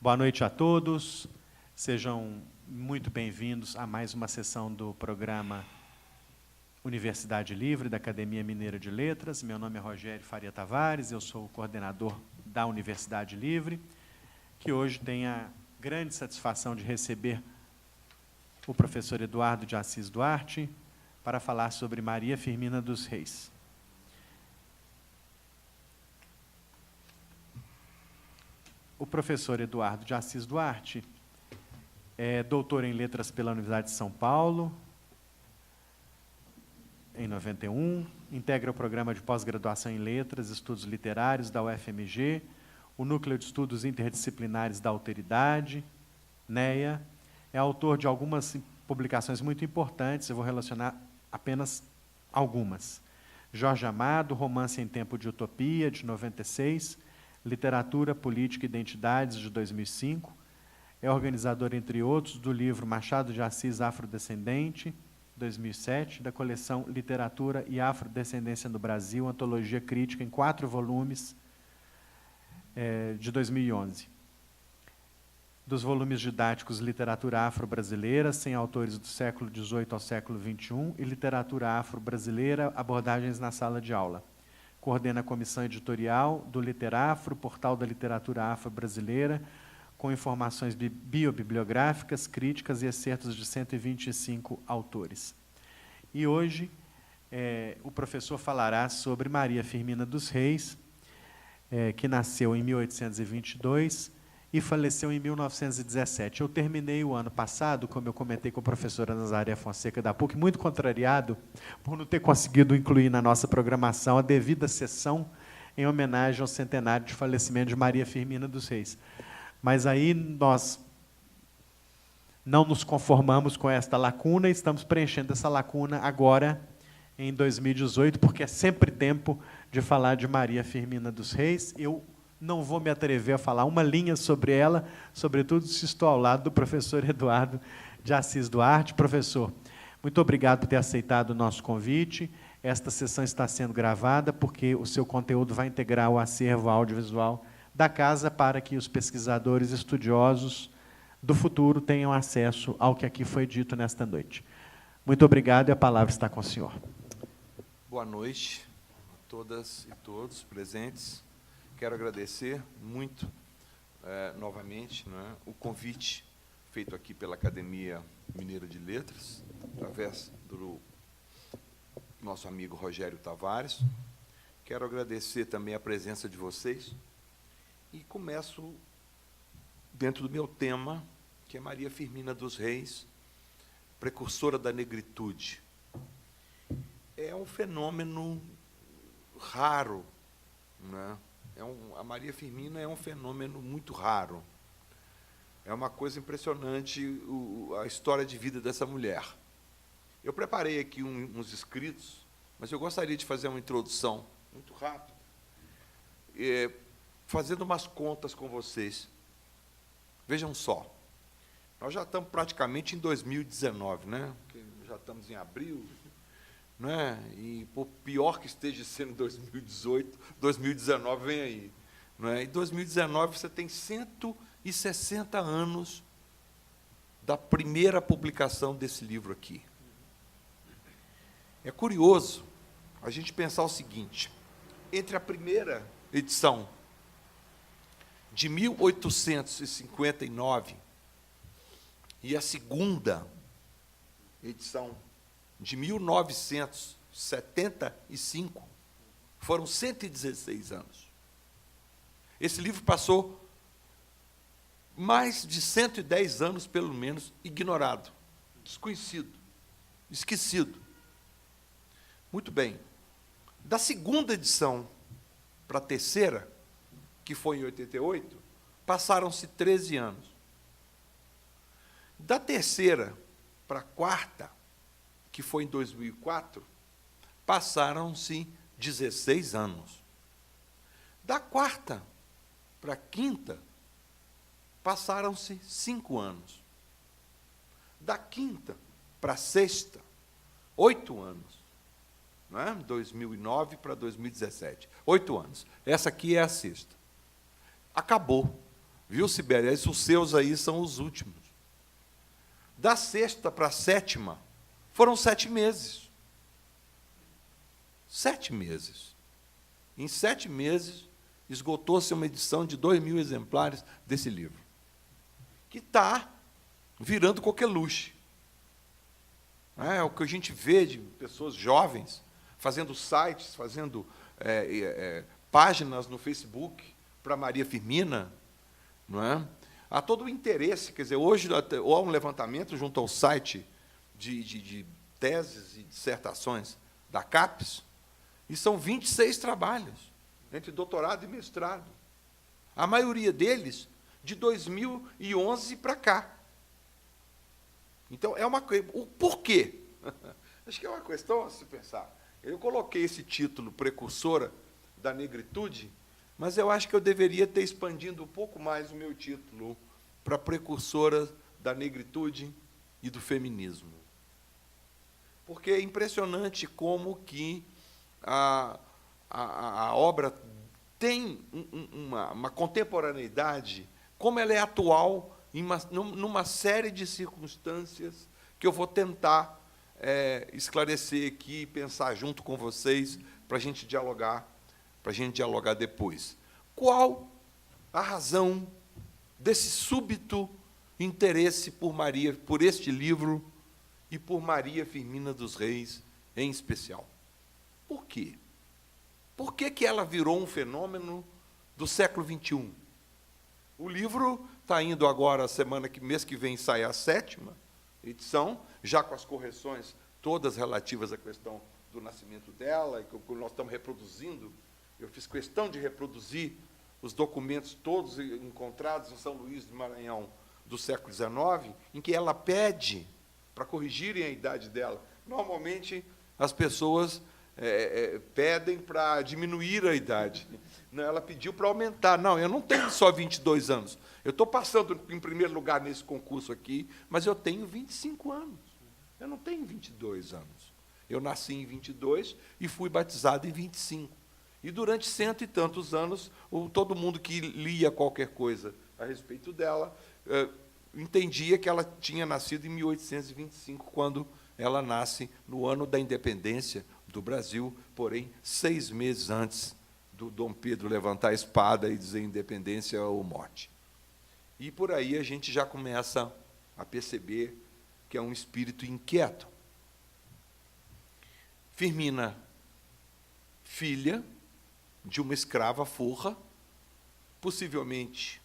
Boa noite a todos. Sejam muito bem-vindos a mais uma sessão do programa Universidade Livre, da Academia Mineira de Letras. Meu nome é Rogério Faria Tavares, eu sou o coordenador da Universidade Livre, que hoje tem a grande satisfação de receber o professor Eduardo de Assis Duarte para falar sobre Maria Firmina dos Reis. O professor Eduardo de Assis Duarte é doutor em Letras pela Universidade de São Paulo, em 91, integra o programa de pós-graduação em Letras e Estudos Literários da UFMG, o Núcleo de Estudos Interdisciplinares da Alteridade, NEA, é autor de algumas publicações muito importantes, eu vou relacionar apenas algumas. Jorge Amado, Romance em Tempo de Utopia, de 96, Literatura, Política e Identidades, de 2005. É organizador, entre outros, do livro Machado de Assis Afrodescendente, 2007, da coleção Literatura e Afrodescendência no Brasil, antologia crítica em 4 volumes, de 2011. Dos volumes didáticos Literatura Afro-Brasileira, 100 autores do século XVIII ao século XXI, e Literatura Afro-Brasileira, abordagens na sala de aula. Coordena a comissão editorial do Literafro, portal da literatura afro-brasileira, com informações biobibliográficas, críticas e excertos de 125 autores. E hoje o professor falará sobre Maria Firmina dos Reis, que nasceu em 1822 e faleceu em 1917. Eu terminei o ano passado, como eu comentei com a professora Nazaré Fonseca da PUC, muito contrariado por não ter conseguido incluir na nossa programação a devida sessão em homenagem ao centenário de falecimento de Maria Firmina dos Reis. Mas aí nós não nos conformamos com esta lacuna e estamos preenchendo essa lacuna agora, em 2018, porque é sempre tempo de falar de Maria Firmina dos Reis. Eu não vou me atrever a falar uma linha sobre ela, sobretudo se estou ao lado do professor Eduardo de Assis Duarte. Professor, muito obrigado por ter aceitado o nosso convite. Esta sessão está sendo gravada porque o seu conteúdo vai integrar o acervo audiovisual da casa para que os pesquisadores estudiosos do futuro tenham acesso ao que aqui foi dito nesta noite. Muito obrigado e a palavra está com o senhor. Boa noite a todas e todos presentes. Quero agradecer muito, novamente, o convite feito aqui pela Academia Mineira de Letras, através do nosso amigo Rogério Tavares. Quero agradecer também a presença de vocês. E começo dentro do meu tema, que é Maria Firmina dos Reis, precursora da negritude. É um fenômeno raro, né? A Maria Firmina é um fenômeno muito raro. É uma coisa impressionante a história de vida dessa mulher. Eu preparei aqui uns escritos, mas eu gostaria de fazer uma introdução muito rápida, fazendo umas contas com vocês. Vejam só, nós já estamos praticamente em 2019, né? Já estamos em abril, né? E, por pior que esteja sendo 2018, 2019 vem aí. Né? Em 2019, você tem 160 anos da primeira publicação desse livro aqui. É curioso a gente pensar o seguinte: entre a primeira edição, de 1859, e a segunda edição, de 1975, foram 116 anos. Esse livro passou mais de 110 anos, pelo menos, ignorado, desconhecido, esquecido. Muito bem. Da segunda edição para a terceira, que foi em 88, passaram-se 13 anos. Da terceira para a quarta, que foi em 2004, passaram-se 16 anos. Da quarta para a quinta, passaram-se 5 anos. Da quinta para a sexta, 8 anos. Não é? 2009 para 2017. 8 anos. Essa aqui é a sexta. Acabou. Viu, Sibéria? Os seus aí são os últimos. Da sexta para a sétima, foram 7 meses. 7 meses. Em 7 meses, esgotou-se uma edição de 2.000 exemplares desse livro, que está virando coqueluche. É o que a gente vê de pessoas jovens fazendo sites, fazendo páginas no Facebook para Maria Firmina, não é? Há todo o interesse, quer dizer, hoje há um levantamento junto ao site de teses e dissertações da CAPES, e são 26 trabalhos, entre doutorado e mestrado. A maioria deles de 2011 para cá. Então, o porquê? Acho que é uma questão a se pensar. Eu coloquei esse título, Precursora da Negritude, mas eu acho que eu deveria ter expandido um pouco mais o meu título para Precursora da Negritude e do Feminismo. Porque é impressionante como que a obra tem uma contemporaneidade, como ela é atual numa série de circunstâncias que eu vou tentar esclarecer aqui, pensar junto com vocês, para a gente dialogar depois. Qual a razão desse súbito interesse por este livro e por Maria Firmina dos Reis, em especial? Por quê? Por que ela virou um fenômeno do século XXI? O livro está indo agora, mês que vem, sai a 7ª edição, já com as correções todas relativas à questão do nascimento dela, que nós estamos reproduzindo. Eu fiz questão de reproduzir os documentos todos encontrados em São Luís do Maranhão do século XIX, em que ela pede para corrigirem a idade dela. Normalmente, as pessoas pedem para diminuir a idade. Não, ela pediu para aumentar. Não, eu não tenho só 22 anos. Eu estou passando em primeiro lugar nesse concurso aqui, mas eu tenho 25 anos. Eu não tenho 22 anos. Eu nasci em 22 e fui batizado em 25. E durante 100 e tantos anos, todo mundo que lia qualquer coisa a respeito dela entendia que ela tinha nascido em 1825, quando ela nasce no ano da independência do Brasil, porém, 6 meses antes do Dom Pedro levantar a espada e dizer independência ou morte. E por aí a gente já começa a perceber que é um espírito inquieto. Firmina, filha de uma escrava forra, possivelmente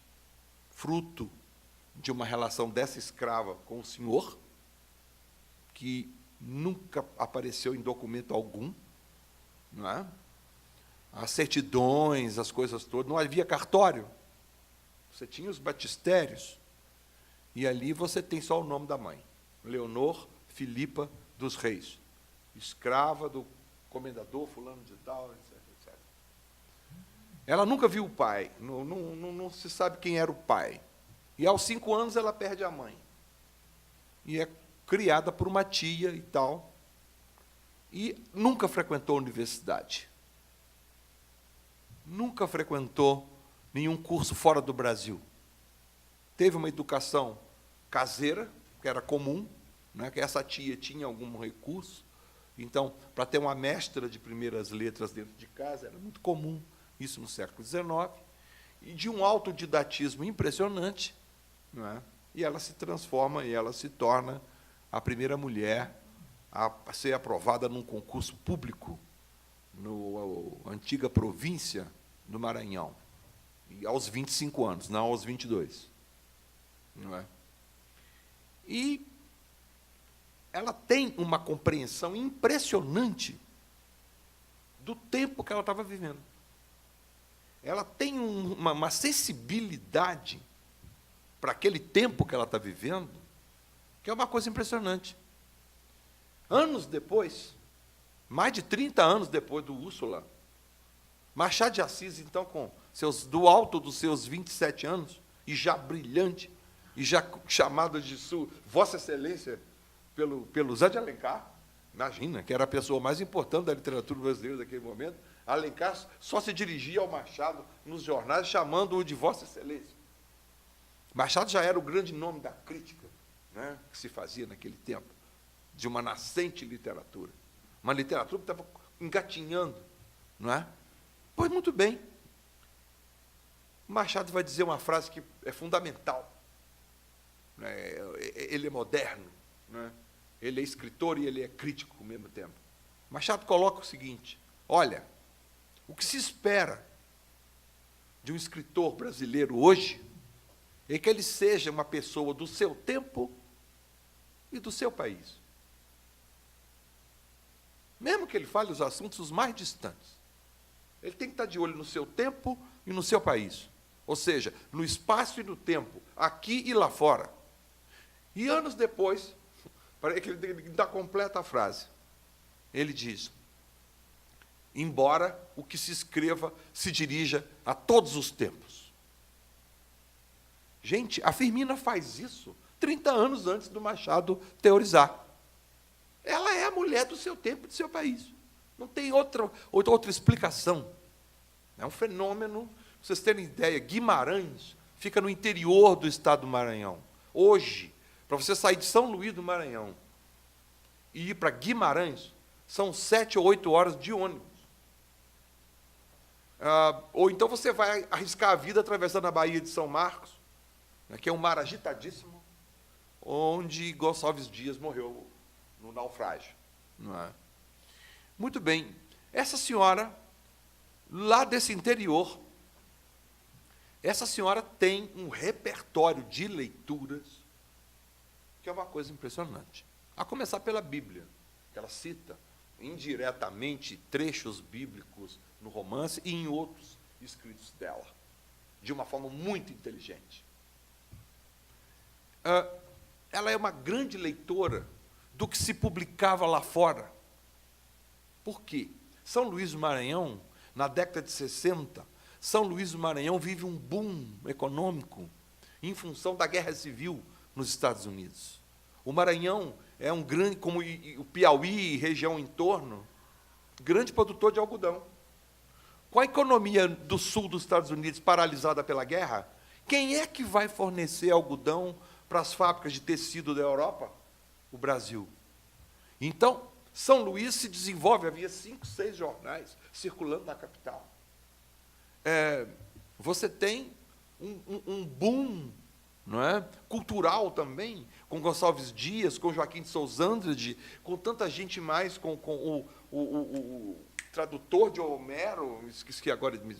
fruto de uma relação dessa escrava com o senhor, que nunca apareceu em documento algum, não é? As certidões, as coisas todas, não havia cartório. Você tinha os batistérios, e ali você tem só o nome da mãe, Leonor Filipa dos Reis, escrava do comendador fulano de tal, etc, etc. Ela nunca viu o pai, não se sabe quem era o pai. E aos 5 anos ela perde a mãe. E é criada por uma tia e tal. E nunca frequentou a universidade. Nunca frequentou nenhum curso fora do Brasil. Teve uma educação caseira, que era comum, né, que essa tia tinha algum recurso. Então, para ter uma mestra de primeiras letras dentro de casa, era muito comum isso no século XIX, e de um autodidatismo impressionante, não é? E ela se transforma e ela se torna a primeira mulher a ser aprovada num concurso público na antiga província do Maranhão, e aos 25 anos, não aos 22. Não é? E ela tem uma compreensão impressionante do tempo que ela estava vivendo. Ela tem uma sensibilidade para aquele tempo que ela está vivendo, que é uma coisa impressionante. Anos depois, mais de 30 anos depois do Úrsula, Machado de Assis, então, do alto dos seus 27 anos, e já brilhante, e já chamado de Vossa Excelência pelo Zé de Alencar, imagina, que era a pessoa mais importante da literatura brasileira naquele momento, Alencar só se dirigia ao Machado nos jornais, chamando-o de Vossa Excelência. Machado já era o grande nome da crítica, né, que se fazia naquele tempo, de uma nascente literatura. Uma literatura que estava engatinhando, não é? Pois muito bem. Machado vai dizer uma frase que é fundamental. Ele é moderno, né? Ele é escritor e ele é crítico ao mesmo tempo. Machado coloca o seguinte: olha, o que se espera de um escritor brasileiro hoje é que ele seja uma pessoa do seu tempo e do seu país. Mesmo que ele fale os assuntos os mais distantes, ele tem que estar de olho no seu tempo e no seu país. Ou seja, no espaço e no tempo, aqui e lá fora. E anos depois, para que ele dá completa a frase, ele diz: embora o que se escreva se dirija a todos os tempos. Gente, a Firmina faz isso 30 anos antes do Machado teorizar. Ela é a mulher do seu tempo e do seu país. Não tem outra explicação. É um fenômeno. Para vocês terem ideia, Guimarães fica no interior do estado do Maranhão. Hoje, para você sair de São Luís do Maranhão e ir para Guimarães, são 7 ou 8 horas de ônibus. Ou então você vai arriscar a vida atravessando a Baía de São Marcos, né, que é um mar agitadíssimo, onde Gonçalves Dias morreu no naufrágio. Não é? Muito bem. Essa senhora, lá desse interior, essa senhora tem um repertório de leituras que é uma coisa impressionante. A começar pela Bíblia, que ela cita indiretamente trechos bíblicos no romance e em outros escritos dela, de uma forma muito inteligente. Ela é uma grande leitora do que se publicava lá fora. Por quê? São Luís do Maranhão, na década de 60, São Luís do Maranhão vive um boom econômico em função da Guerra Civil nos Estados Unidos. O Maranhão é um grande, como o Piauí e região em torno, grande produtor de algodão. Com a economia do sul dos Estados Unidos paralisada pela guerra, quem é que vai fornecer algodão para as fábricas de tecido da Europa? O Brasil. Então, São Luís se desenvolve, havia 5, 6 jornais circulando na capital. Você tem um boom, não é, cultural também, com Gonçalves Dias, com Joaquim de Souza Andrade, com tanta gente mais, com o tradutor de Homero, esqueci que agora me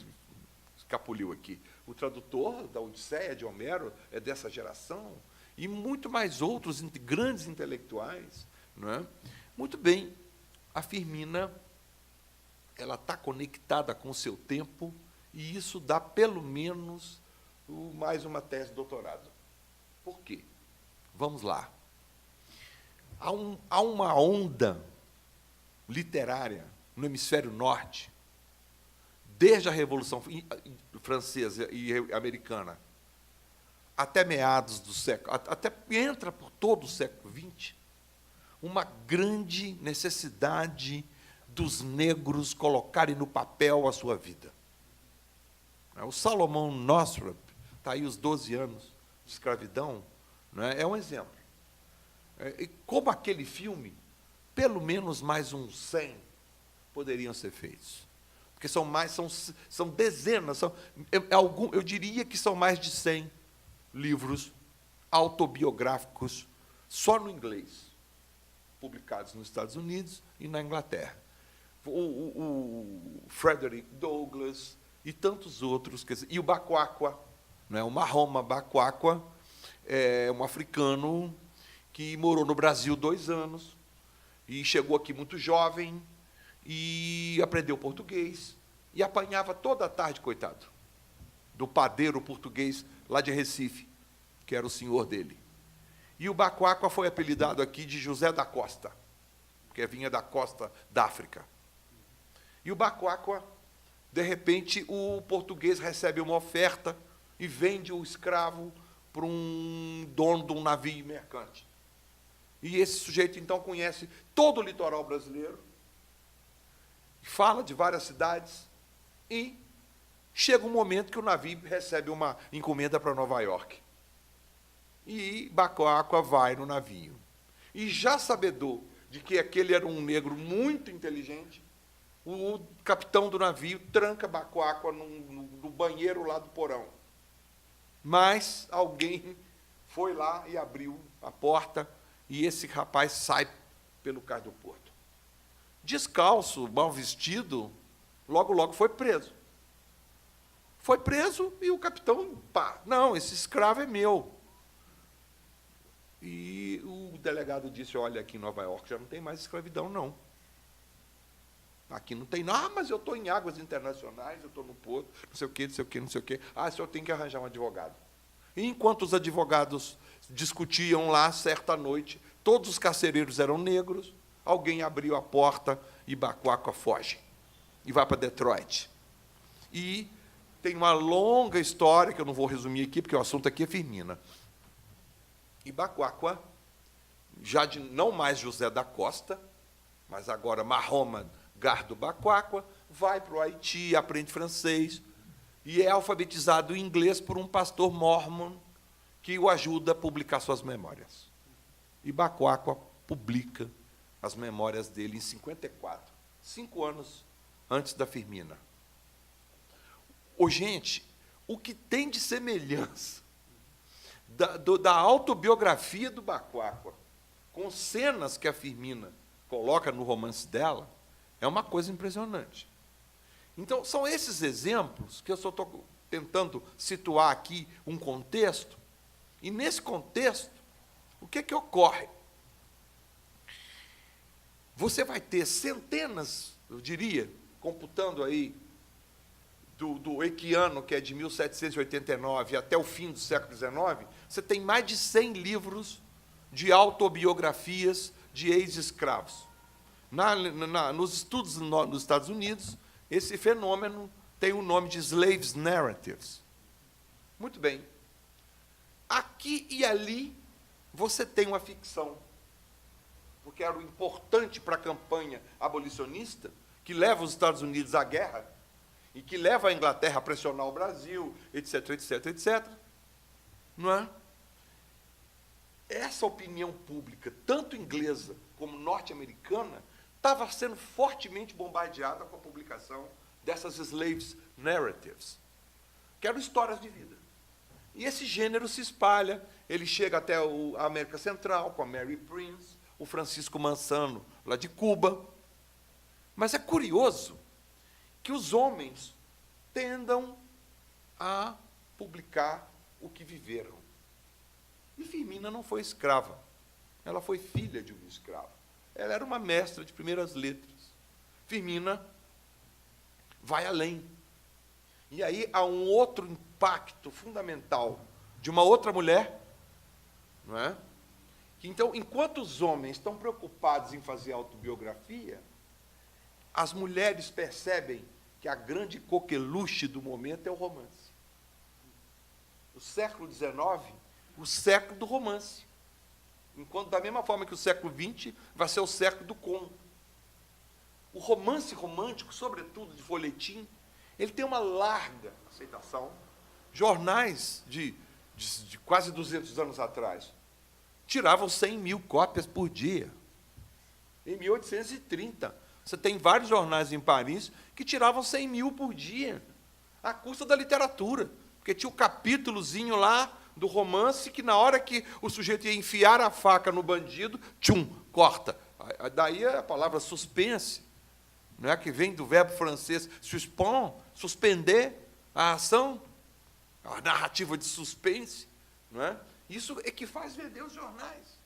escapuliu aqui, o tradutor da Odisseia de Homero é dessa geração, e muito mais outros grandes intelectuais. Não é? Muito bem, a Firmina ela está conectada com o seu tempo, e isso dá, pelo menos, mais uma tese de doutorado. Por quê? Vamos lá. Há uma onda literária no hemisfério norte, desde a Revolução Francesa e Americana, até meados do século, até entra por todo o século XX, uma grande necessidade dos negros colocarem no papel a sua vida. O Salomão Northrop, está aí os 12 anos de escravidão, é um exemplo. E como aquele filme, pelo menos mais uns 100 poderiam ser feitos. Porque são dezenas, eu diria que são mais de 100 livros autobiográficos, só no inglês, publicados nos Estados Unidos e na Inglaterra. O Frederick Douglass e tantos outros, e o Bakwakwa, o Mahoma Bakwakwa, é um africano que morou no Brasil 2 anos, e chegou aqui muito jovem, e aprendeu português, e apanhava toda a tarde, coitado, do padeiro português lá de Recife, que era o senhor dele. E o Bakwakwa foi apelidado aqui de José da Costa, porque vinha da costa da África. E o Bakwakwa, de repente, o português recebe uma oferta e vende o escravo para um dono de um navio mercante. E esse sujeito, então, conhece todo o litoral brasileiro, fala de várias cidades, e chega um momento que o navio recebe uma encomenda para Nova York. E Bacoacqua vai no navio. E já sabedor de que aquele era um negro muito inteligente, o capitão do navio tranca Bacoacqua no banheiro lá do porão. Mas alguém foi lá e abriu a porta, e esse rapaz sai pelo cais do porto. Descalço, mal vestido, logo foi preso. Foi preso e o capitão, não, esse escravo é meu. E o delegado disse, olha, aqui em Nova York já não tem mais escravidão, não. Aqui não tem nada, mas eu estou em águas internacionais, eu estou no porto, não sei o quê, não sei o quê, não sei o quê. O senhor tem que arranjar um advogado. E enquanto os advogados discutiam lá, certa noite, todos os carcereiros eram negros, alguém abriu a porta e Bacoacqua foge. E vai para Detroit. E tem uma longa história, que eu não vou resumir aqui, porque o assunto aqui é Firmina. E Bacoacqua, já de não mais José da Costa, mas agora Mahoma Gardo Bacoacqua, vai para o Haiti, aprende francês, e é alfabetizado em inglês por um pastor mormon que o ajuda a publicar suas memórias. E Bacoacqua publica as memórias dele em 54, 5 anos antes da Firmina. Gente, o que tem de semelhança da autobiografia do Bacoacqua com cenas que a Firmina coloca no romance dela é uma coisa impressionante. Então, são esses exemplos que eu só estou tentando situar aqui um contexto, e, nesse contexto, o que ocorre? Você vai ter centenas, eu diria, computando aí, do Equiano, que é de 1789 até o fim do século XIX, você tem mais de 100 livros de autobiografias de ex-escravos. Nos estudos nos Estados Unidos, esse fenômeno tem o nome de Slaves Narratives. Muito bem. Aqui e ali, você tem uma ficção, porque era o importante para a campanha abolicionista, que leva os Estados Unidos à guerra, e que leva a Inglaterra a pressionar o Brasil, etc., etc., etc. Não é? Essa opinião pública, tanto inglesa como norte-americana, estava sendo fortemente bombardeada com a publicação dessas Slaves Narratives, que eram histórias de vida. E esse gênero se espalha, ele chega até a América Central, com a Mary Prince, o Francisco Manzano, lá de Cuba. Mas é curioso que os homens tendam a publicar o que viveram. E Firmina não foi escrava, ela foi filha de um escravo. Ela era uma mestra de primeiras letras. Firmina vai além. E aí há um outro impacto fundamental de uma outra mulher, não é? Que, então, enquanto os homens estão preocupados em fazer autobiografia, as mulheres percebem que a grande coqueluche do momento é o romance. O século XIX, o século do romance. Enquanto, da mesma forma que o século XX vai ser o século do conto. O romance romântico, sobretudo de folhetim, ele tem uma larga aceitação. Jornais de quase 200 anos atrás tiravam 100 mil cópias por dia. Em 1830, você tem vários jornais em Paris que tiravam 100 mil por dia, à custa da literatura, porque tinha o capítulozinho lá do romance que, na hora que o sujeito ia enfiar a faca no bandido, tchum, corta. Daí a palavra suspense, não é, que vem do verbo francês suspend, suspender a ação, a narrativa de suspense, não é? Isso é que faz vender os jornais.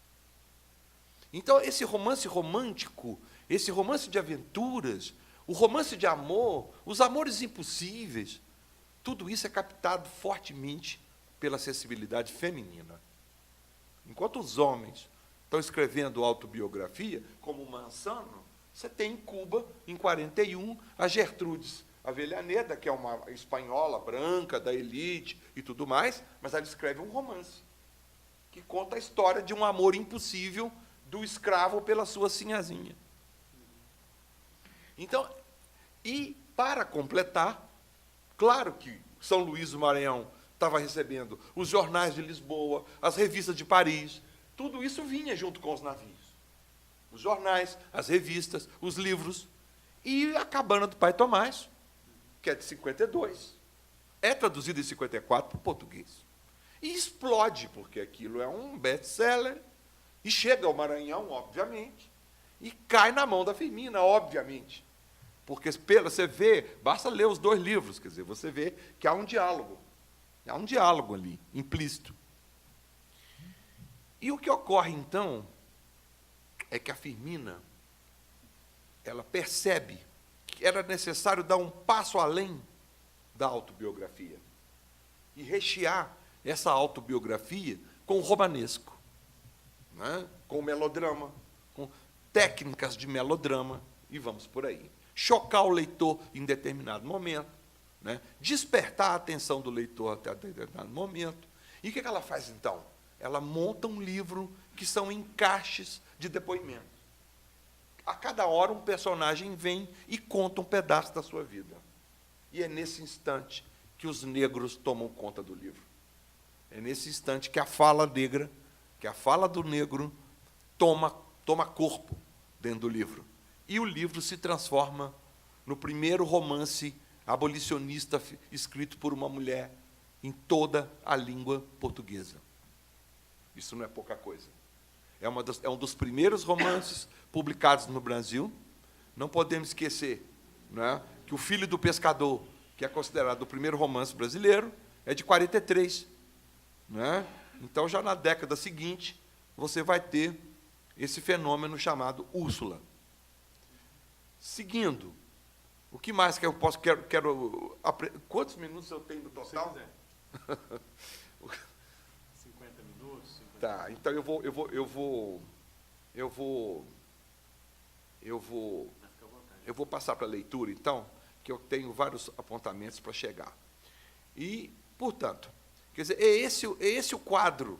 Então, esse romance romântico, esse romance de aventuras, o romance de amor, os amores impossíveis, tudo isso é captado fortemente pela sensibilidade feminina. Enquanto os homens estão escrevendo autobiografia, como Manzano, você tem em Cuba, em 41, a Gertrudes Avellaneda, que é uma espanhola branca, da elite e tudo mais, mas ela escreve um romance que conta a história de um amor impossível do escravo pela sua sinhazinha. Então, e para completar, claro que São Luís do Maranhão estava recebendo os jornais de Lisboa, as revistas de Paris, tudo isso vinha junto com os navios. Os jornais, as revistas, os livros, e a Cabana do Pai Tomás, que é de 52, é traduzida em 54 para o português. E explode, porque aquilo é um best-seller, e chega ao Maranhão, obviamente, e cai na mão da Firmina, obviamente. Porque você vê, basta ler os 2 livros, quer dizer, você vê que há um diálogo ali, implícito. E o que ocorre, então, é que a Firmina, ela percebe que era necessário dar um passo além da autobiografia e rechear essa autobiografia com o romanesco, né? Com o melodrama, com técnicas de melodrama, e vamos por aí. Chocar o leitor em determinado momento, né? Despertar a atenção do leitor até determinado momento. E o que ela faz, então? Ela monta um livro que são encaixes de depoimentos. A cada hora um personagem vem e conta um pedaço da sua vida. E é nesse instante que os negros tomam conta do livro. É nesse instante que a fala negra, que a fala do negro toma corpo dentro do livro. E o livro se transforma no primeiro romance abolicionista escrito por uma mulher em toda a língua portuguesa. Isso não é pouca coisa. É um dos primeiros romances publicados no Brasil. Não podemos esquecer, né, que O Filho do Pescador, que é considerado o primeiro romance brasileiro, é de 43. Né? Então, já na década seguinte, você vai ter esse fenômeno chamado Úrsula. Seguindo, o que mais que eu posso... Quantos minutos eu tenho no total? 50 minutos. 50 tá, então eu vou passar para a leitura, então, que eu tenho vários apontamentos para chegar. E, portanto, quer dizer, é esse o quadro,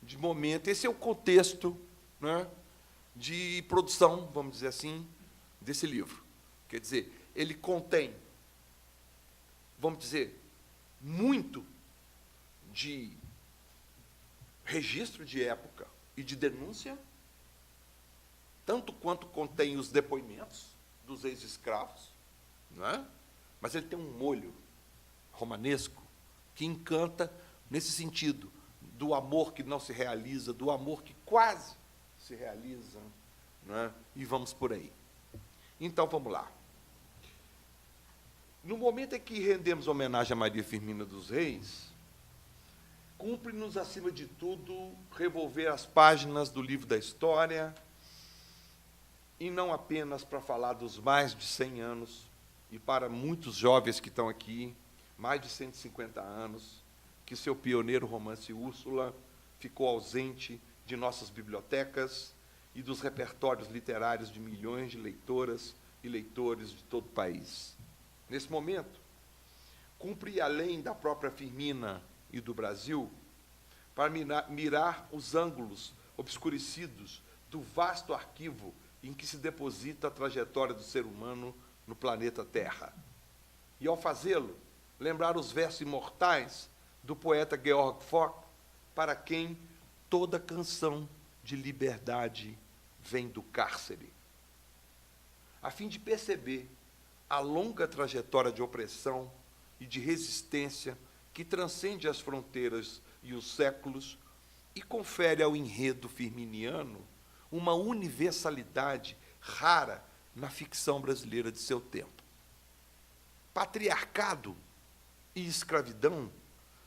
de momento, esse é o contexto, né, de produção, vamos dizer assim, desse livro. Quer dizer, ele contém, vamos dizer, muito de registro de época e de denúncia, tanto quanto contém os depoimentos dos ex-escravos, né? Mas ele tem um molho romanesco que encanta nesse sentido, do amor que não se realiza, do amor que quase se realiza, né? E vamos por aí. Então, vamos lá. No momento em que rendemos homenagem a Maria Firmina dos Reis, cumpre-nos, acima de tudo, revolver as páginas do livro da história, e não apenas para falar dos mais de 100 anos, e para muitos jovens que estão aqui, mais de 150 anos, que seu pioneiro romance Úrsula ficou ausente de nossas bibliotecas e dos repertórios literários de milhões de leitoras e leitores de todo o país. Nesse momento, cumpre, além da própria Firmina e do Brasil, para mirar os ângulos obscurecidos do vasto arquivo em que se deposita a trajetória do ser humano no planeta Terra. E, ao fazê-lo, lembrar os versos imortais do poeta Georg Fock, para quem toda canção de liberdade vem do cárcere. A fim de perceber a longa trajetória de opressão e de resistência que transcende as fronteiras e os séculos e confere ao enredo firminiano uma universalidade rara na ficção brasileira de seu tempo. Patriarcado e escravidão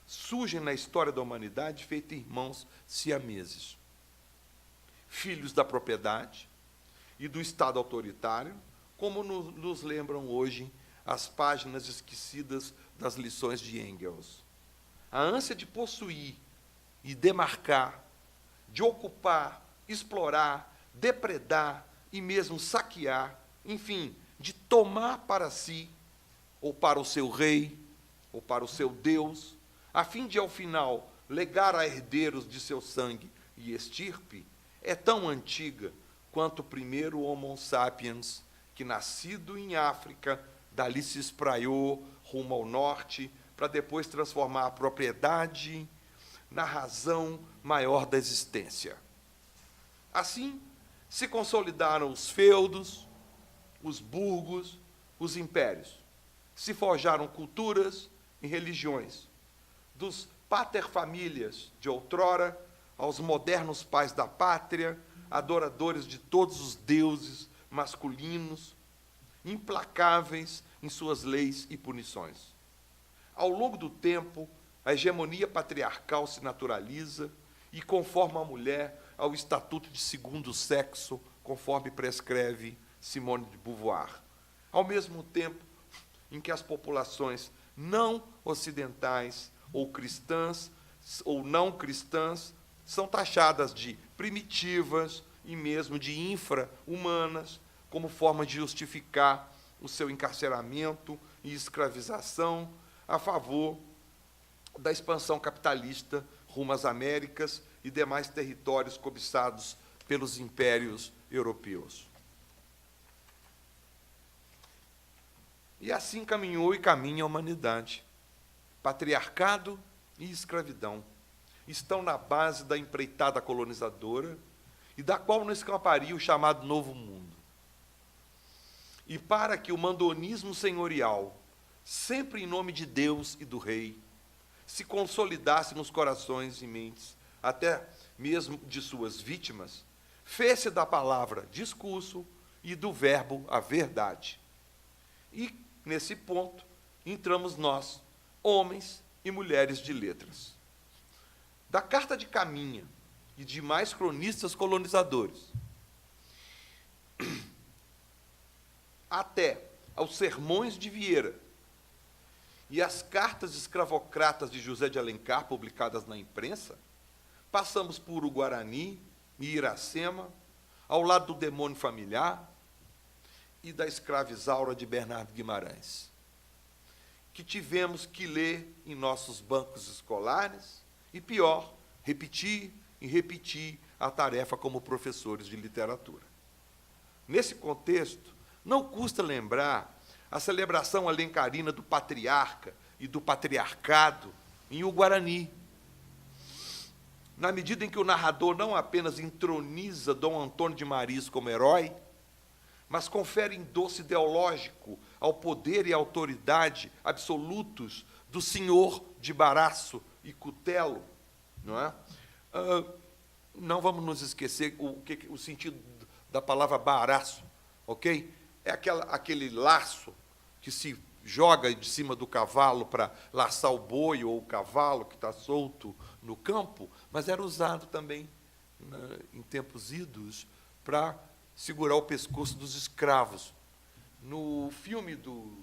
surgem na história da humanidade feito irmãos siameses. Filhos da propriedade e do Estado autoritário, como nos lembram hoje as páginas esquecidas das lições de Engels. A ânsia de possuir e demarcar, de ocupar, explorar, depredar e mesmo saquear, enfim, de tomar para si, ou para o seu rei, ou para o seu Deus, a fim de, ao final, legar a herdeiros de seu sangue e estirpe, é tão antiga quanto o primeiro Homo sapiens, que, nascido em África, dali se espraiou rumo ao norte, para depois transformar a propriedade na razão maior da existência. Assim, se consolidaram os feudos, os burgos, os impérios. Se forjaram culturas e religiões, dos paterfamílias de outrora aos modernos pais da pátria, adoradores de todos os deuses masculinos, implacáveis em suas leis e punições. Ao longo do tempo, a hegemonia patriarcal se naturaliza e conforma a mulher ao estatuto de segundo sexo, conforme prescreve Simone de Beauvoir. Ao mesmo tempo em que as populações não ocidentais ou cristãs ou não cristãs são taxadas de primitivas e mesmo de infra-humanas, como forma de justificar o seu encarceramento e escravização a favor da expansão capitalista rumo às Américas e demais territórios cobiçados pelos impérios europeus. E assim caminhou e caminha a humanidade. Patriarcado e escravidão estão na base da empreitada colonizadora e da qual não escaparia o chamado Novo Mundo. E para que o mandonismo senhorial, sempre em nome de Deus e do rei, se consolidasse nos corações e mentes, até mesmo de suas vítimas, fez-se da palavra discurso e do verbo a verdade. E, nesse ponto, entramos nós, homens e mulheres de letras. Da Carta de Caminha e demais cronistas colonizadores, até aos sermões de Vieira e as cartas escravocratas de José de Alencar, publicadas na imprensa, passamos por o Guarani e Iracema, ao lado do demônio familiar e da escravizaura de Bernardo Guimarães, que tivemos que ler em nossos bancos escolares e, pior, repetir e repetir a tarefa como professores de literatura. Nesse contexto, não custa lembrar a celebração alencarina do patriarca e do patriarcado em O Guarani, na medida em que o narrador não apenas entroniza Dom Antônio de Maris como herói, mas confere endosso ideológico ao poder e à autoridade absolutos do senhor de Baraço e Cutelo, não é? Não vamos nos esquecer o sentido da palavra baraço, ok? É aquele laço que se joga de cima do cavalo para laçar o boi ou o cavalo que está solto no campo, mas era usado também, em tempos idos, para segurar o pescoço dos escravos. No filme do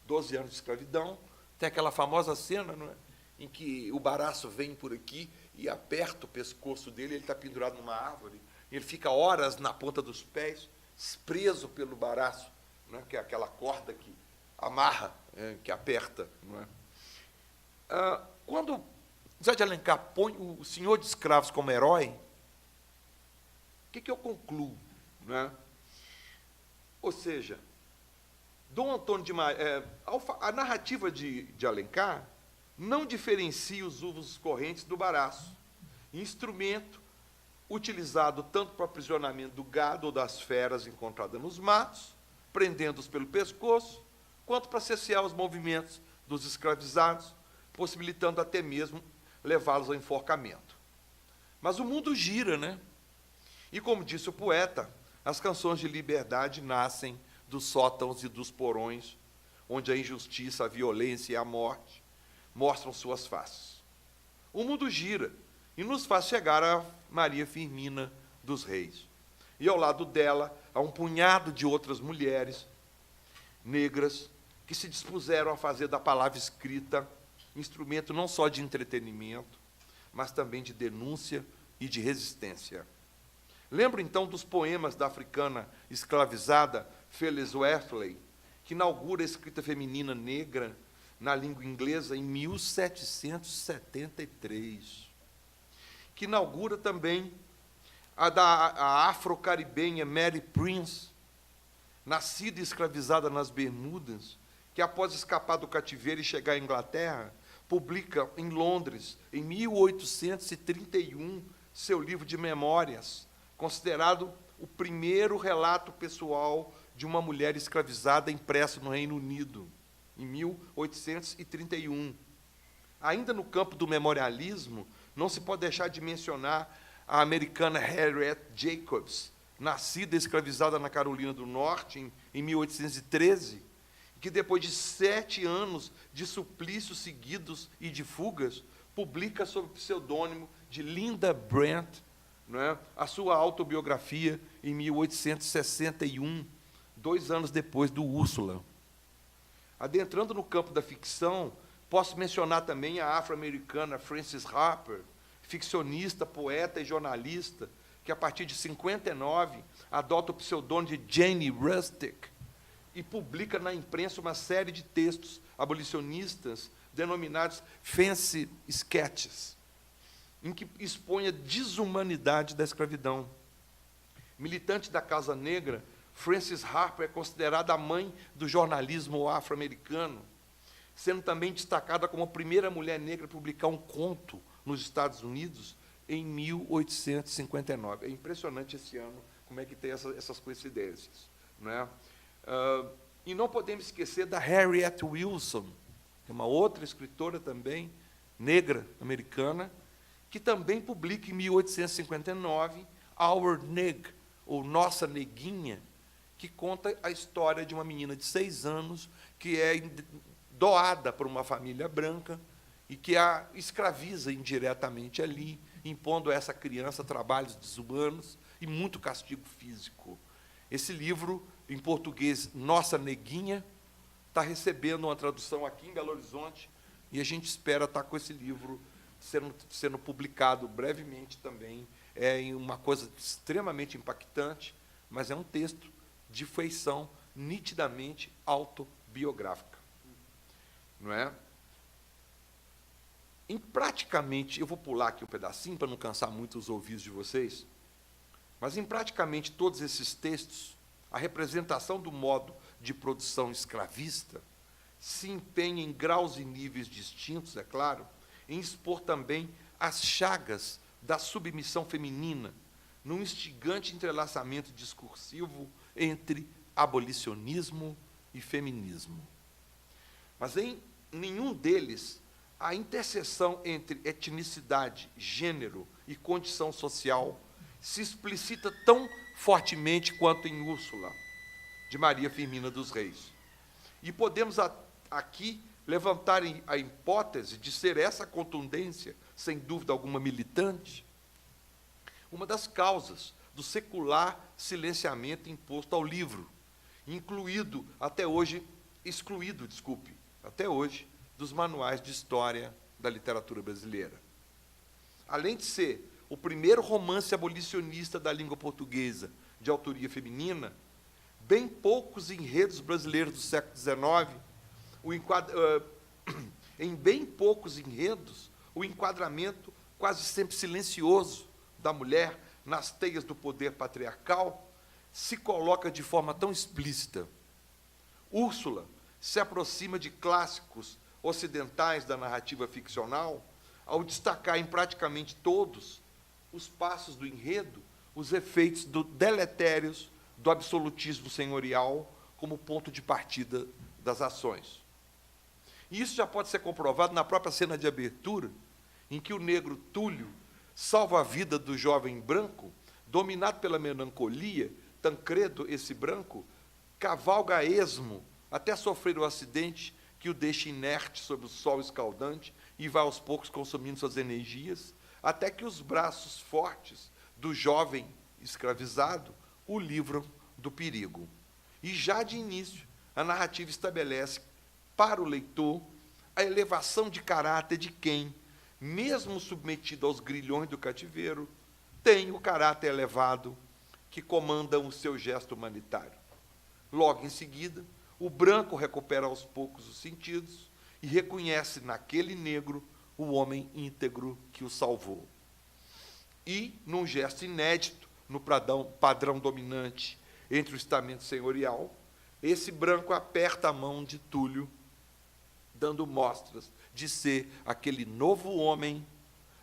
12 anos de escravidão, tem aquela famosa cena, não é, em que o baraço vem por aqui e aperta o pescoço dele, ele está pendurado numa árvore, e ele fica horas na ponta dos pés, preso pelo baraço, não é, que é aquela corda que amarra, que aperta. Não é? Quando José de Alencar põe o senhor de escravos como herói, o que eu concluo? Não é? Ou seja, Dom Antônio de Maris, a narrativa de Alencar não diferencia os uvos correntes do baraço, instrumento utilizado tanto para o aprisionamento do gado ou das feras encontradas nos matos, prendendo-os pelo pescoço, quanto para cessear os movimentos dos escravizados, possibilitando até mesmo levá-los ao enforcamento. Mas o mundo gira, né? E, como disse o poeta, as canções de liberdade nascem dos sótãos e dos porões, onde a injustiça, a violência e a morte mostram suas faces. O mundo gira e nos faz chegar a Maria Firmina dos Reis. E ao lado dela, há um punhado de outras mulheres negras que se dispuseram a fazer da palavra escrita instrumento não só de entretenimento, mas também de denúncia e de resistência. Lembro, então, dos poemas da africana escravizada Phyllis Westley, que inaugura a escrita feminina negra na língua inglesa em 1773, que inaugura também a afro-caribenha Mary Prince, nascida e escravizada nas Bermudas, que, após escapar do cativeiro e chegar à Inglaterra, publica em Londres, em 1831, seu livro de memórias, considerado o primeiro relato pessoal de uma mulher escravizada impresso no Reino Unido, em 1831. Ainda no campo do memorialismo, não se pode deixar de mencionar a americana Harriet Jacobs, nascida e escravizada na Carolina do Norte, em 1813, que, depois de 7 anos de suplícios seguidos e de fugas, publica sob o pseudônimo de Linda Brent, não é, a sua autobiografia em 1861, 2 anos depois do Úrsula. Adentrando no campo da ficção, posso mencionar também a afro-americana Frances Harper, ficcionista, poeta e jornalista, que, a partir de 59, adota o pseudônimo de Jane Rustick e publica na imprensa uma série de textos abolicionistas denominados fancy sketches, em que expõe a desumanidade da escravidão. Militante da causa negra, Frances Harper é considerada a mãe do jornalismo afro-americano, sendo também destacada como a primeira mulher negra a publicar um conto nos Estados Unidos em 1859. É impressionante esse ano como é que tem essas coincidências, não é? E não podemos esquecer da Harriet Wilson, que é uma outra escritora também, negra, americana, que também publica em 1859 Our Neg, ou Nossa Neguinha, que conta a história de uma menina de 6 anos que é doada por uma família branca e que a escraviza indiretamente ali, impondo a essa criança trabalhos desumanos e muito castigo físico. Esse livro, em português, Nossa Neguinha, está recebendo uma tradução aqui em Belo Horizonte, e a gente espera estar com esse livro sendo publicado brevemente também. É uma coisa extremamente impactante, mas é um texto de feição nitidamente autobiográfica. Não é? Em praticamente, eu vou pular aqui um pedacinho para não cansar muito os ouvidos de vocês, mas em praticamente todos esses textos, a representação do modo de produção escravista se empenha em graus e níveis distintos, é claro, em expor também as chagas da submissão feminina, num instigante entrelaçamento discursivo entre abolicionismo e feminismo. Mas em nenhum deles a interseção entre etnicidade, gênero e condição social se explicita tão fortemente quanto em Úrsula, de Maria Firmina dos Reis. E podemos aqui levantar a hipótese de ser essa contundência, sem dúvida alguma militante, uma das causas do secular silenciamento imposto ao livro, excluído até hoje, dos manuais de história da literatura brasileira. Além de ser o primeiro romance abolicionista da língua portuguesa de autoria feminina, bem poucos enredos brasileiros do século XIX, em bem poucos enredos, o enquadramento quase sempre silencioso da mulher nas teias do poder patriarcal se coloca de forma tão explícita. Úrsula se aproxima de clássicos ocidentais da narrativa ficcional ao destacar em praticamente todos os passos do enredo os efeitos deletérios do absolutismo senhorial como ponto de partida das ações. E isso já pode ser comprovado na própria cena de abertura, em que o negro Túlio salva a vida do jovem branco, dominado pela melancolia. Tancredo, esse branco, cavalga a esmo até sofrer o acidente que o deixa inerte sob o sol escaldante e vai aos poucos consumindo suas energias, até que os braços fortes do jovem escravizado o livram do perigo. E já de início, a narrativa estabelece para o leitor a elevação de caráter de quem, mesmo submetido aos grilhões do cativeiro, tem o caráter elevado que comanda o seu gesto humanitário. Logo em seguida, o branco recupera aos poucos os sentidos e reconhece naquele negro o homem íntegro que o salvou. E, num gesto inédito no padrão dominante entre o estamento senhorial, esse branco aperta a mão de Túlio, dando mostras de ser aquele novo homem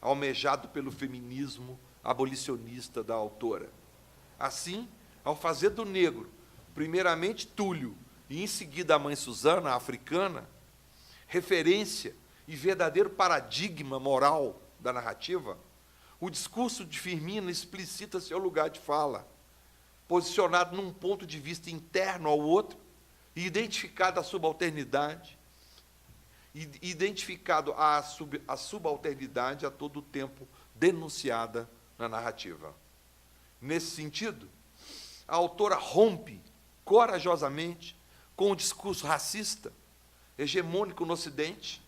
almejado pelo feminismo abolicionista da autora. Assim, ao fazer do negro, primeiramente Túlio, e em seguida a mãe Susana, a africana, referência e verdadeiro paradigma moral da narrativa, o discurso de Firmina explicita seu lugar de fala, posicionado num ponto de vista interno ao outro, e identificado a subalternidade, identificado a subalternidade a todo tempo denunciada na narrativa. Nesse sentido, a autora rompe corajosamente com o discurso racista, hegemônico no Ocidente,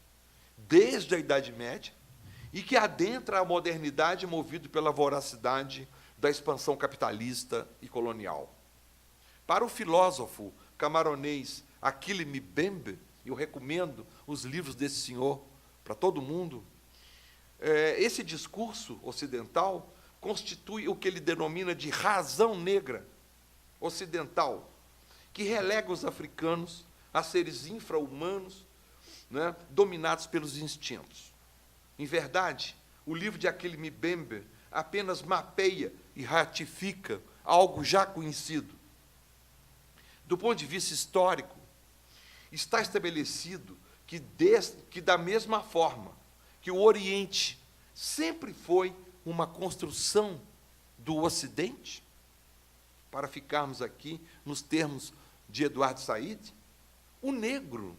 desde a Idade Média, e que adentra a modernidade movido pela voracidade da expansão capitalista e colonial. Para o filósofo camaronês Achille Mbembe, eu recomendo os livros desse senhor para todo mundo, esse discurso ocidental constitui o que ele denomina de razão negra ocidental, que relega os africanos a seres infra-humanos, né, dominados pelos instintos. Em verdade, o livro de Achille Mbembe apenas mapeia e ratifica algo já conhecido. Do ponto de vista histórico, está estabelecido que da mesma forma que o Oriente sempre foi uma construção do Ocidente, para ficarmos aqui nos termos de Eduardo Said, o negro,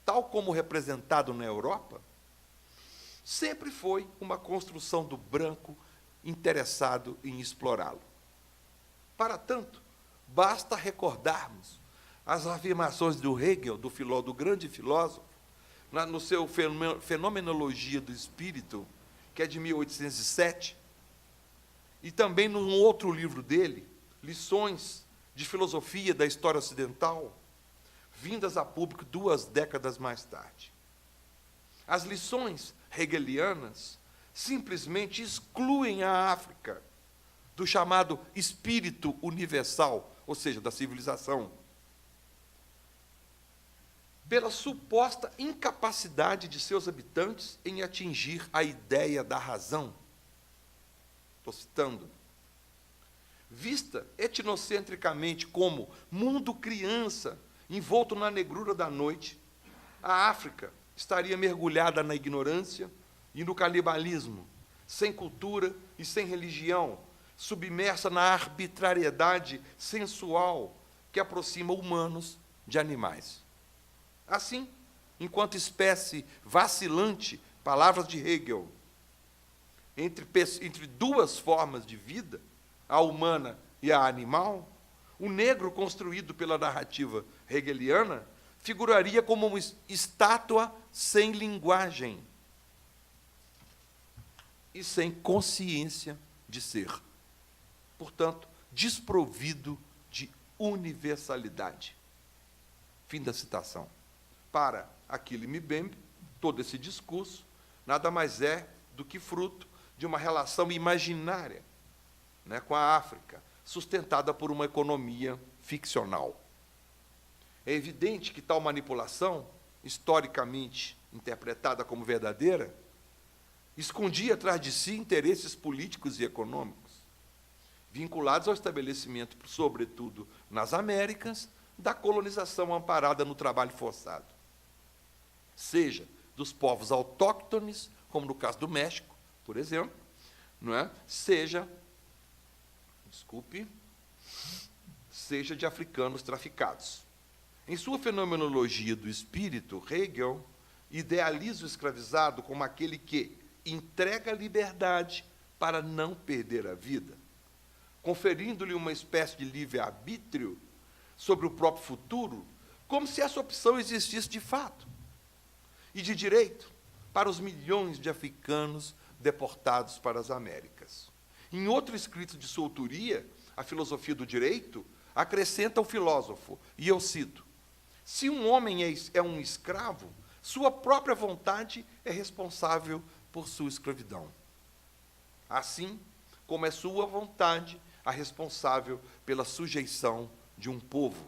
tal como representado na Europa, sempre foi uma construção do branco interessado em explorá-lo. Para tanto, basta recordarmos as afirmações do Hegel, do grande filósofo, no seu Fenomenologia do Espírito, que é de 1807, e também num outro livro dele, Lições de Filosofia da História Ocidental, vindas a público 2 décadas mais tarde. As lições hegelianas simplesmente excluem a África do chamado espírito universal, ou seja, da civilização, pela suposta incapacidade de seus habitantes em atingir a ideia da razão. Estou citando. Vista etnocentricamente como mundo criança, envolto na negrura da noite, a África estaria mergulhada na ignorância e no canibalismo, sem cultura e sem religião, submersa na arbitrariedade sensual que aproxima humanos de animais. Assim, enquanto espécie vacilante, palavras de Hegel, entre duas formas de vida, a humana e a animal, o negro construído pela narrativa hegeliana figuraria como uma estátua sem linguagem e sem consciência de ser. Portanto, desprovido de universalidade. Fim da citação. Para Achille Mbembe, todo esse discurso nada mais é do que fruto de uma relação imaginária, né, com a África, sustentada por uma economia ficcional. É evidente que tal manipulação, historicamente interpretada como verdadeira, escondia atrás de si interesses políticos e econômicos, vinculados ao estabelecimento, sobretudo nas Américas, da colonização amparada no trabalho forçado, seja dos povos autóctones, como no caso do México, por exemplo, não é? seja de africanos traficados. Em sua Fenomenologia do Espírito, Hegel idealiza o escravizado como aquele que entrega a liberdade para não perder a vida, conferindo-lhe uma espécie de livre-arbítrio sobre o próprio futuro, como se essa opção existisse de fato e de direito para os milhões de africanos deportados para as Américas. Em outro escrito de sua autoria, A Filosofia do Direito, acrescenta o filósofo, e eu cito: se um homem é um escravo, sua própria vontade é responsável por sua escravidão. Assim como é sua vontade a responsável pela sujeição de um povo.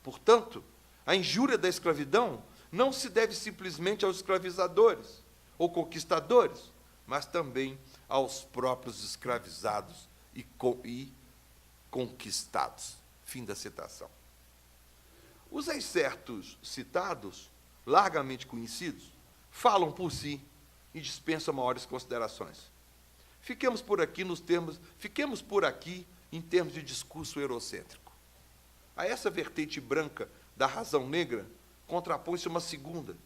Portanto, a injúria da escravidão não se deve simplesmente aos escravizadores ou conquistadores, mas também aos próprios escravizados e conquistados. Fim da citação. Os excertos citados, largamente conhecidos, falam por si e dispensam maiores considerações. Fiquemos por aqui em termos de discurso eurocêntrico. A essa vertente branca da razão negra contrapõe-se uma segunda,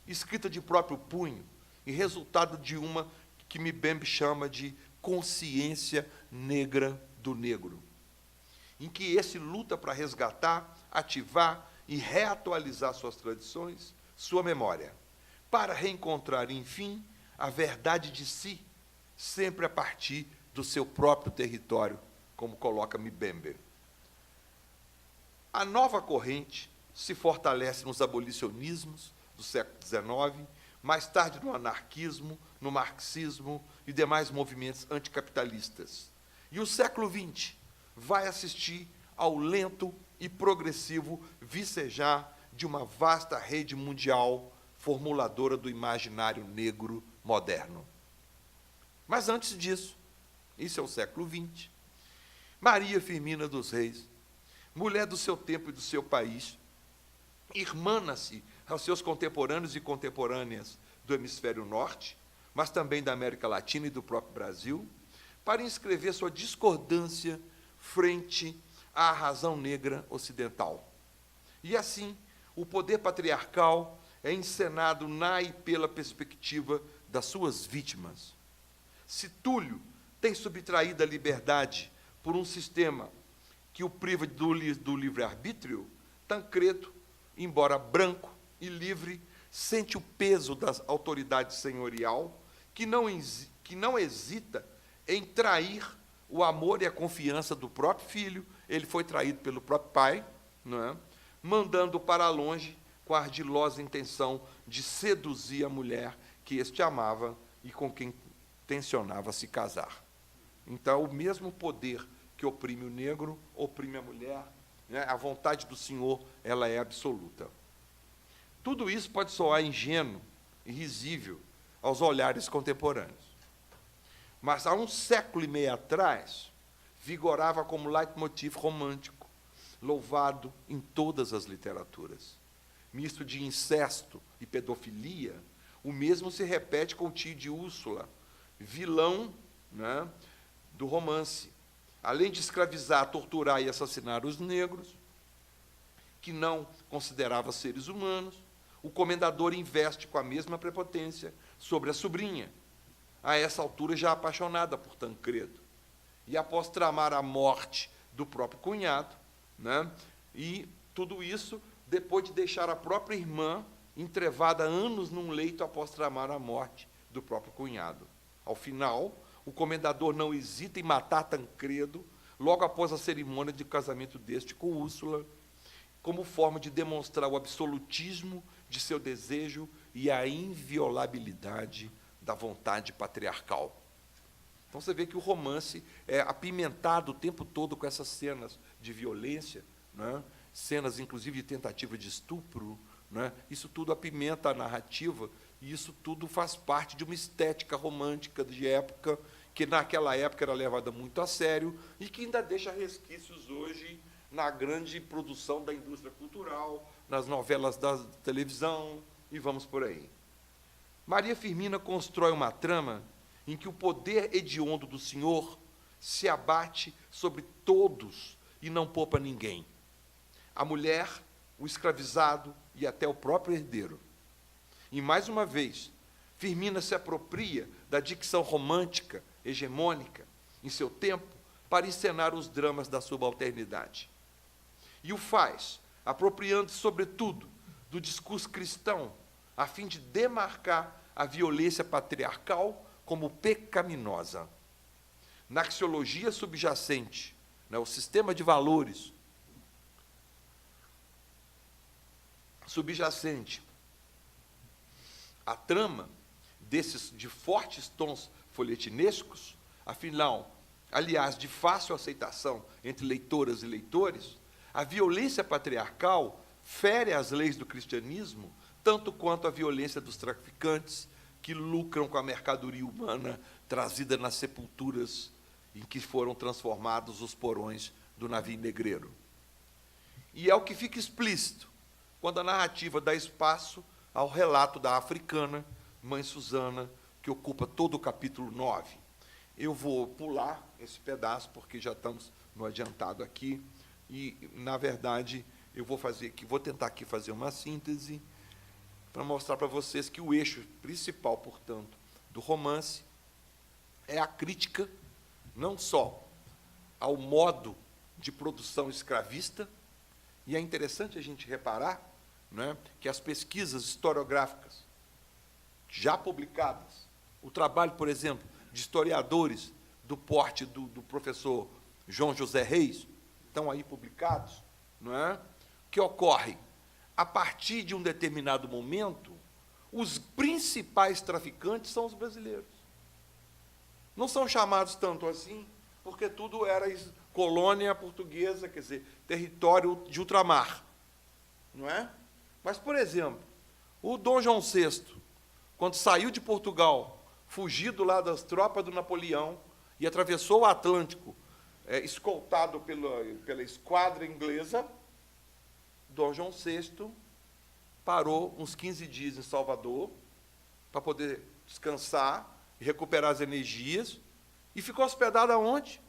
escrita de próprio punho e resultado de uma que Mbembe chama de consciência negra do negro, em que esse luta para resgatar, ativar e reatualizar suas tradições, sua memória, para reencontrar, enfim, a verdade de si, sempre a partir do seu próprio território, como coloca Mbembe. A nova corrente se fortalece nos abolicionismos do século XIX, mais tarde no anarquismo, no marxismo e demais movimentos anticapitalistas. E o século XX vai assistir ao lento e progressivo vicejar de uma vasta rede mundial formuladora do imaginário negro moderno. Mas antes disso, isso é o século XX, Maria Firmina dos Reis, mulher do seu tempo e do seu país, irmana-se aos seus contemporâneos e contemporâneas do hemisfério norte, mas também da América Latina e do próprio Brasil, para inscrever sua discordância frente à razão negra ocidental. E assim, o poder patriarcal é encenado na e pela perspectiva das suas vítimas. Se Túlio tem subtraído a liberdade por um sistema que o priva do livre-arbítrio, Tancredo, embora branco e livre, sente o peso da autoridade senhorial, que não hesita em trair o amor e a confiança do próprio filho. Ele foi traído pelo próprio pai, não é? Mandando para longe com a ardilosa intenção de seduzir a mulher que este amava e com quem tensionava se casar. Então, o mesmo poder que oprime o negro, oprime a mulher, né? A vontade do Senhor, ela é absoluta. Tudo isso pode soar ingênuo e risível aos olhares contemporâneos. Mas, há um século e meio atrás, vigorava como leitmotiv romântico, louvado em todas as literaturas. Misto de incesto e pedofilia, o mesmo se repete com o tio de Úrsula, vilão, né, do romance. Além de escravizar, torturar e assassinar os negros, que não considerava seres humanos, o comendador investe com a mesma prepotência sobre a sobrinha, a essa altura já apaixonada por Tancredo. E após tramar a morte do próprio cunhado, né, e tudo isso depois de deixar a própria irmã entrevada anos num leito após tramar a morte do próprio cunhado. Ao final, o comendador não hesita em matar Tancredo logo após a cerimônia de casamento deste com Úrsula, como forma de demonstrar o absolutismo de seu desejo e a inviolabilidade da vontade patriarcal. Então, você vê que o romance é apimentado o tempo todo com essas cenas de violência, né? Cenas, inclusive, de tentativa de estupro, né? Isso tudo apimenta a narrativa, e isso tudo faz parte de uma estética romântica de época, que naquela época era levada muito a sério, e que ainda deixa resquícios hoje na grande produção da indústria cultural, nas novelas da televisão, e vamos por aí. Maria Firmina constrói uma trama em que o poder hediondo do Senhor se abate sobre todos e não poupa ninguém. A mulher, o escravizado e até o próprio herdeiro. E, mais uma vez, Firmina se apropria da dicção romântica, hegemônica, em seu tempo, para encenar os dramas da subalternidade. E o faz, apropriando-se, sobretudo, do discurso cristão, a fim de demarcar a violência patriarcal como pecaminosa. Na axiologia subjacente, né, o sistema de valores subjacente, a trama desses de fortes tons folhetinescos, afinal, aliás, de fácil aceitação entre leitoras e leitores, A violência patriarcal fere as leis do cristianismo, tanto quanto a violência dos traficantes que lucram com a mercadoria humana trazida nas sepulturas em que foram transformados os porões do navio negreiro. E é o que fica explícito quando a narrativa dá espaço ao relato da africana, Mãe Susana, que ocupa todo o capítulo 9. Eu vou pular esse pedaço, porque já estamos no adiantado aqui, e, na verdade, vou tentar aqui fazer uma síntese para mostrar para vocês que o eixo principal, portanto, do romance é a crítica não só ao modo de produção escravista, e é interessante a gente reparar, né, que as pesquisas historiográficas já publicadas, o trabalho, por exemplo, de historiadores do porte do professor João José Reis, estão aí publicados, não é? Que ocorre, a partir de um determinado momento, os principais traficantes são os brasileiros. Não são chamados tanto assim, porque tudo era colônia portuguesa, quer dizer, território de ultramar, não é? Mas, por exemplo, o Dom João VI, quando saiu de Portugal, fugido lá das tropas do Napoleão, e atravessou o Atlântico, escoltado pela esquadra inglesa, Dom João VI parou uns 15 dias em Salvador, para poder descansar e recuperar as energias, e ficou hospedado aonde?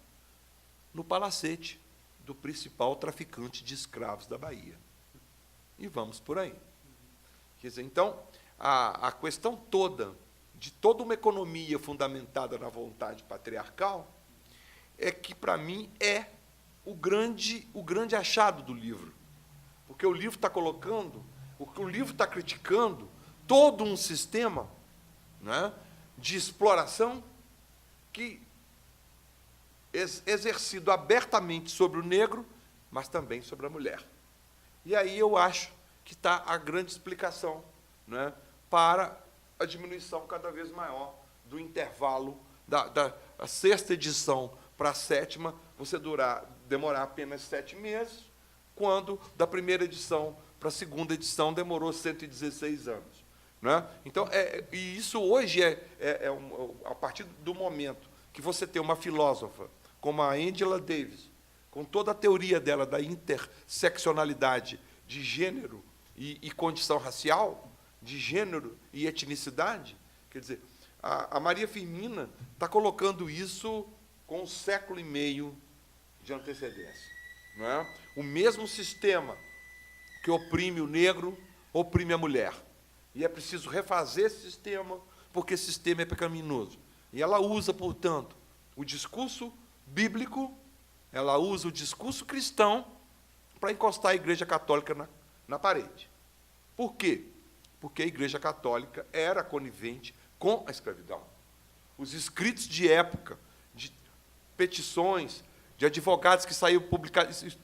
No palacete do principal traficante de escravos da Bahia. E vamos por aí. Quer dizer, então, a questão toda, de toda uma economia fundamentada na vontade patriarcal, é que, para mim, é o grande achado do livro. Porque o livro está colocando, o livro está criticando todo um sistema, né, de exploração que exercido abertamente sobre o negro, mas também sobre a mulher. E aí eu acho que está a grande explicação, né, para a diminuição cada vez maior do intervalo da sexta edição para a sétima, você demorar apenas 7 meses, quando da primeira edição para a segunda edição demorou 116 anos. Né? Então, e isso hoje a partir do momento que você tem uma filósofa como a Angela Davis, com toda a teoria dela da interseccionalidade de gênero e condição racial, de gênero e etnicidade, quer dizer, a Maria Firmina está colocando isso com 1,5 século de antecedência. Não é? O mesmo sistema que oprime o negro, oprime a mulher. E é preciso refazer esse sistema, porque esse sistema é pecaminoso. E ela usa, portanto, o discurso bíblico, ela usa o discurso cristão para encostar a Igreja Católica na parede. Por quê? Porque a Igreja Católica era conivente com a escravidão. Os escritos de época, de petições, de advogados que saíram publicados, isso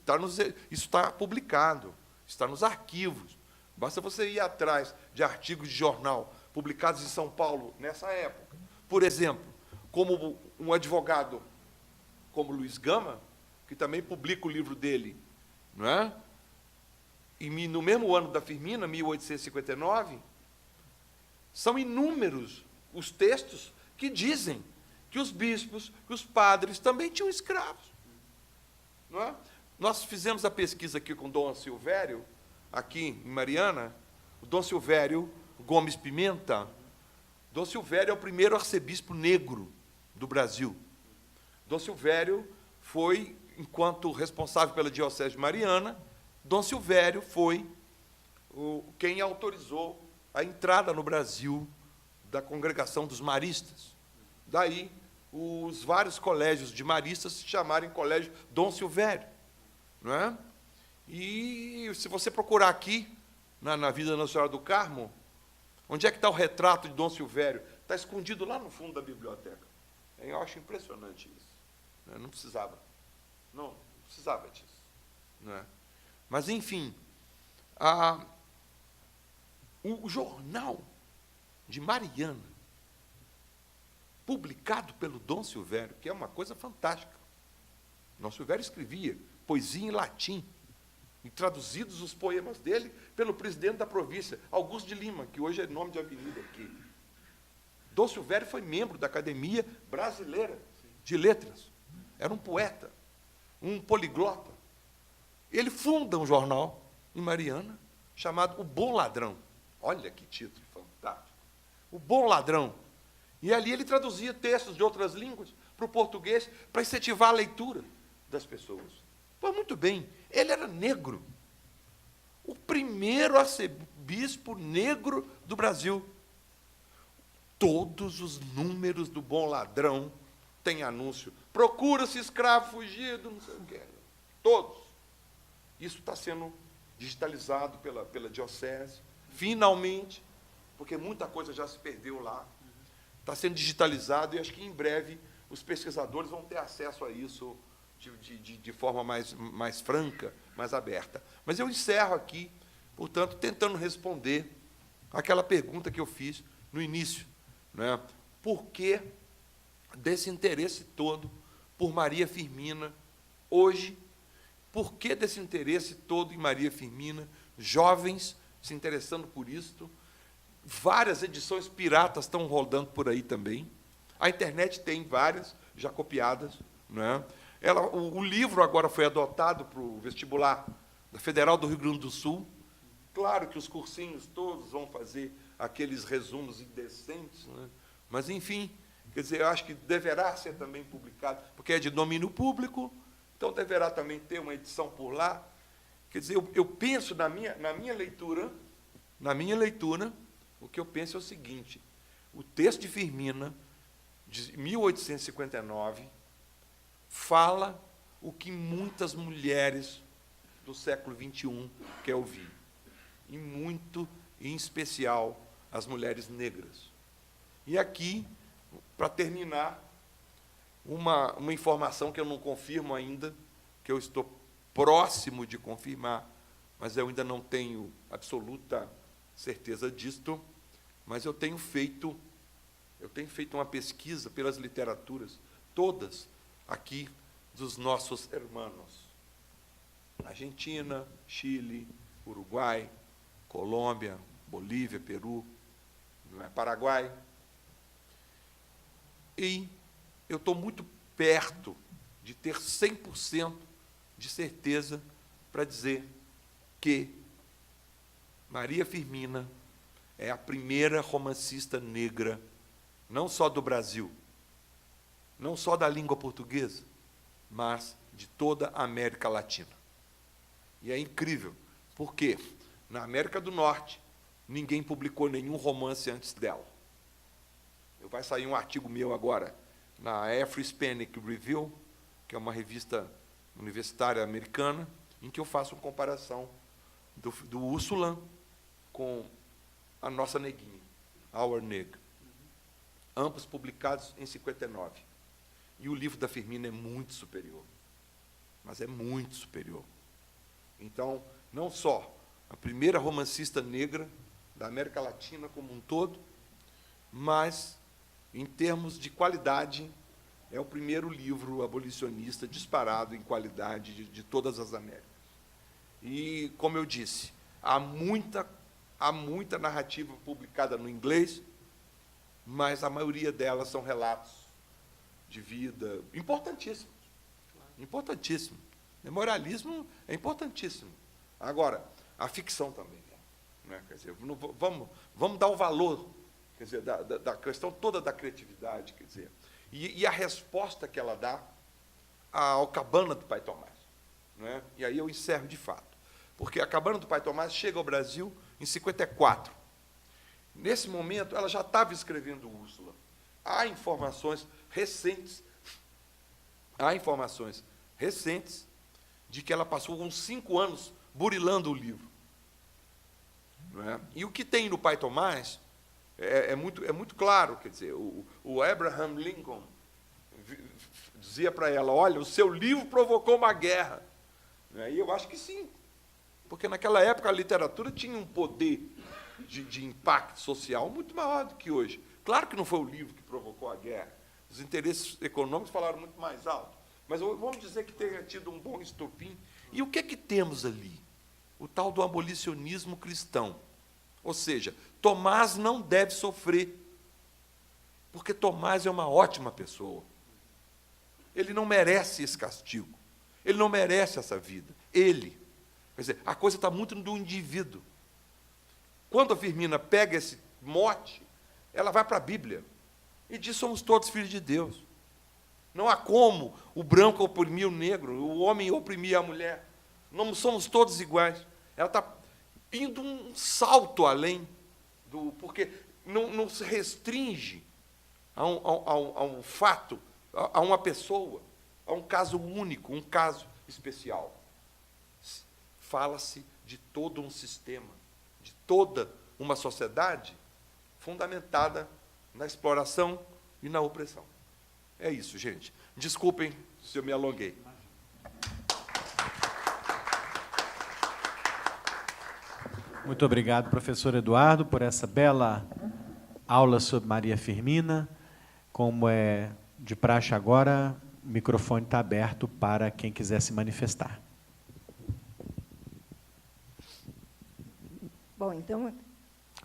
está publicado, está nos arquivos. Basta você ir atrás de artigos de jornal publicados em São Paulo nessa época. Por exemplo, como um advogado como Luiz Gama, que também publica o livro dele, não é? E no mesmo ano da Firmina, 1859, são inúmeros os textos que dizem que os bispos, que os padres também tinham escravos. Não é? Nós fizemos a pesquisa aqui com o Dom Silvério, aqui em Mariana, o Dom Silvério Gomes Pimenta. Dom Silvério é o primeiro arcebispo negro do Brasil. Dom Silvério foi, enquanto responsável pela Diocese de Mariana, Dom Silvério foi quem autorizou a entrada no Brasil da congregação dos maristas. Daí, os vários colégios de maristas se chamarem Colégio Dom Silvério. Não é? E, se você procurar aqui, na Vida Nossa Senhora do Carmo, onde é que está o retrato de Dom Silvério? Está escondido lá no fundo da biblioteca. Eu acho impressionante isso. Não precisava disso. Não é? Mas, enfim, o jornal de Mariana, publicado pelo Dom Silvério, que é uma coisa fantástica. Dom Silvério escrevia poesia em latim, e traduzidos os poemas dele pelo presidente da província, Augusto de Lima, que hoje é nome de avenida aqui. Dom Silvério foi membro da Academia Brasileira de Letras. Era um poeta, um poliglota. Ele funda um jornal em Mariana, chamado O Bom Ladrão. Olha que título fantástico. O Bom Ladrão. E ali ele traduzia textos de outras línguas para o português, para incentivar a leitura das pessoas. Pois muito bem, ele era negro. O primeiro arcebispo negro do Brasil. Todos os números do Bom Ladrão têm anúncio. Procura-se escravo fugido, não sei o quê. Todos. Isso está sendo digitalizado pela diocese, finalmente, porque muita coisa já se perdeu lá. Está sendo digitalizado e acho que em breve os pesquisadores vão ter acesso a isso de forma mais franca, mais aberta. Mas eu encerro aqui, portanto, tentando responder aquela pergunta que eu fiz no início. Né? Por que desse interesse todo por Maria Firmina hoje? Por que desse interesse todo em Maria Firmina? Jovens se interessando por isto. Várias edições piratas estão rodando por aí também. A internet tem várias, já copiadas. Né? O livro agora foi adotado para o vestibular da Federal do Rio Grande do Sul. Claro que os cursinhos todos vão fazer aqueles resumos indecentes, né? Mas, enfim, quer dizer, eu acho que deverá ser também publicado, porque é de domínio público, então deverá também ter uma edição por lá. Quer dizer, eu penso na minha leitura, o que eu penso é o seguinte: o texto de Firmina, de 1859, fala o que muitas mulheres do século XXI querem ouvir, e muito, em especial, as mulheres negras. E aqui, para terminar, uma informação que eu não confirmo ainda, que eu estou próximo de confirmar, mas eu ainda não tenho absoluta certeza disto, mas eu tenho feito uma pesquisa pelas literaturas, todas aqui dos nossos irmãos. Argentina, Chile, Uruguai, Colômbia, Bolívia, Peru, Paraguai. E eu estou muito perto de ter 100% de certeza para dizer que Maria Firmina é a primeira romancista negra, não só do Brasil, não só da língua portuguesa, mas de toda a América Latina. E é incrível, porque na América do Norte ninguém publicou nenhum romance antes dela. Vai sair um artigo meu agora na Afro-Hispanic Review, que é uma revista universitária americana, em que eu faço uma comparação do Úrsula com a nossa neguinha, Our Neg, ambos publicados em 59. E o livro da Firmina é muito superior, mas é muito superior. Então, não só a primeira romancista negra da América Latina como um todo, mas, em termos de qualidade, é o primeiro livro abolicionista disparado em qualidade de todas as Américas. E, como eu disse, há muita narrativa publicada no inglês, mas a maioria delas são relatos de vida importantíssimos. Importantíssimo. Memorialismo é importantíssimo. Agora, a ficção também é. Né? Quer dizer, vamos dar o valor, quer dizer, da questão toda da criatividade, quer dizer, e a resposta que ela dá ao Cabana do Pai Tomás. Né? E aí eu encerro de fato. Porque a Cabana do Pai Tomás chega ao Brasil em 54. Nesse momento, ela já estava escrevendo Úrsula. Há informações recentes de que ela passou uns 5 anos burilando o livro. Não é? E o que tem no Pai Tomás é muito claro, quer dizer, o Abraham Lincoln dizia para ela: olha, o seu livro provocou uma guerra. E eu acho que sim, porque naquela época a literatura tinha um poder de impacto social muito maior do que hoje. Claro que não foi o livro que provocou a guerra, os interesses econômicos falaram muito mais alto, mas vamos dizer que tenha tido um bom estopim. E o que é que temos ali? o tal do abolicionismo cristão. Ou seja, Tomás não deve sofrer, porque Tomás é uma ótima pessoa. Ele não merece esse castigo. Ele não merece essa vida. Ele. Quer dizer, a coisa está muito do indivíduo. Quando a Firmina pega esse mote, ela vai para a Bíblia e diz: somos todos filhos de Deus. Não há como o branco oprimir o negro, o homem oprimir a mulher. Não somos todos iguais. Ela está indo um salto além do... Porque não se restringe a um fato, a uma pessoa, a um caso único, um caso especial. Fala-se de todo um sistema, de toda uma sociedade fundamentada na exploração e na opressão. É isso, gente. Desculpem se eu me alonguei. Muito obrigado, professor Eduardo, por essa bela aula sobre Maria Firmina. Como é de praxe agora, o microfone está aberto para quem quiser se manifestar. Bom, então,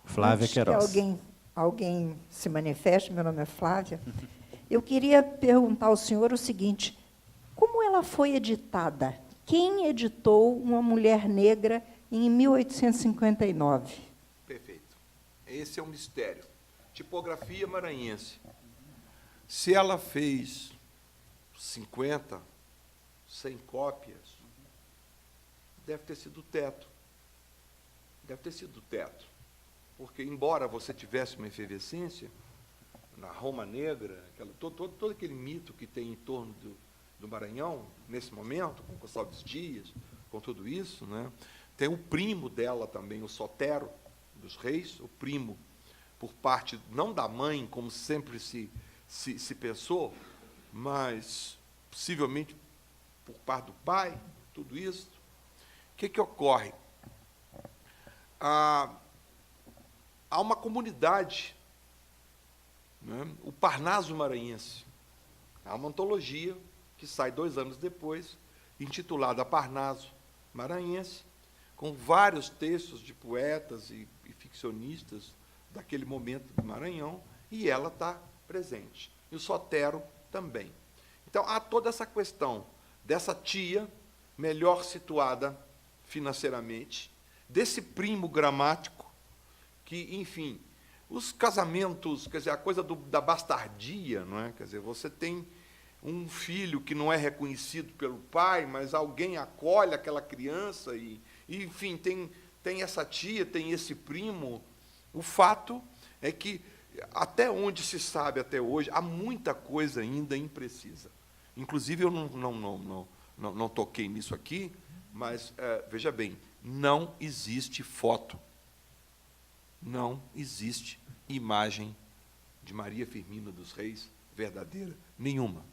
Flávia antes Queiroz. que alguém se manifeste, meu nome é Flávia, eu queria perguntar ao senhor o seguinte: como ela foi editada? Quem editou Uma Mulher Negra em 1859? Perfeito. Esse é um mistério. Tipografia maranhense. Se ela fez 50, 100 cópias, deve ter sido o teto. Deve ter sido o teto. Porque, embora você tivesse uma efervescência, na Roma Negra, todo aquele mito que tem em torno do Maranhão, nesse momento, com Gonçalves Dias, com tudo isso, né? Tem o primo dela também, o Sotero dos Reis, o primo, por parte, não da mãe, como sempre se pensou, mas possivelmente por parte do pai, tudo isso. O que ocorre? Há uma comunidade, né, o Parnaso Maranhense. Há uma antologia que sai 2 anos depois, intitulada Parnaso Maranhense, com vários textos de poetas e ficcionistas daquele momento do Maranhão, e ela está presente. E o Sotero também. Então, há toda essa questão dessa tia melhor situada financeiramente, desse primo gramático, que, enfim, os casamentos, quer dizer, a coisa da bastardia, não é? Quer dizer, você tem um filho que não é reconhecido pelo pai, mas alguém acolhe aquela criança, e enfim, tem essa tia, tem esse primo. O fato é que, até onde se sabe até hoje, há muita coisa ainda imprecisa. Inclusive, eu não toquei nisso aqui, mas, veja bem, não existe foto, não existe imagem de Maria Firmina dos Reis verdadeira, nenhuma.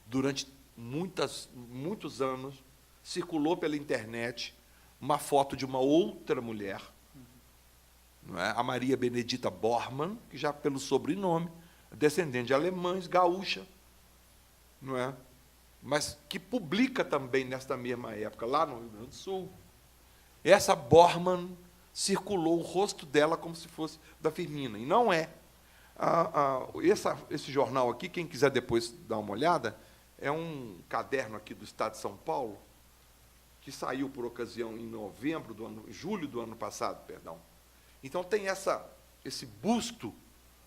Durante muitos anos, circulou pela internet uma foto de uma outra mulher, não é? A Maria Benedita Bormann, que já pelo sobrenome, descendente de alemães, gaúcha, não é? Mas que publica também, nesta mesma época, lá no Rio Grande do Sul. Essa Bormann circulou o rosto dela como se fosse da Firmina, e não é. Esse jornal aqui, quem quiser depois dar uma olhada, é um caderno aqui do Estado de São Paulo, que saiu por ocasião em julho do ano passado, perdão. Então, tem esse busto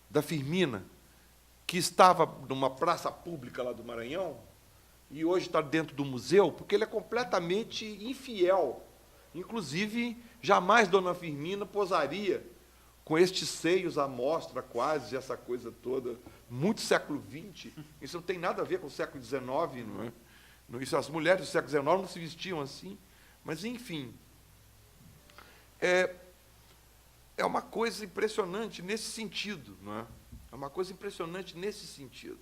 da Firmina, que estava numa praça pública lá do Maranhão, e hoje está dentro do museu, porque ele é completamente infiel. Inclusive, jamais Dona Firmina posaria com estes seios à mostra, quase, essa coisa toda, muito século XX. Isso não tem nada a ver com o século XIX, não é? Isso, as mulheres do século XIX não se vestiam assim. Mas, enfim, é uma coisa impressionante nesse sentido, não é? É uma coisa impressionante nesse sentido.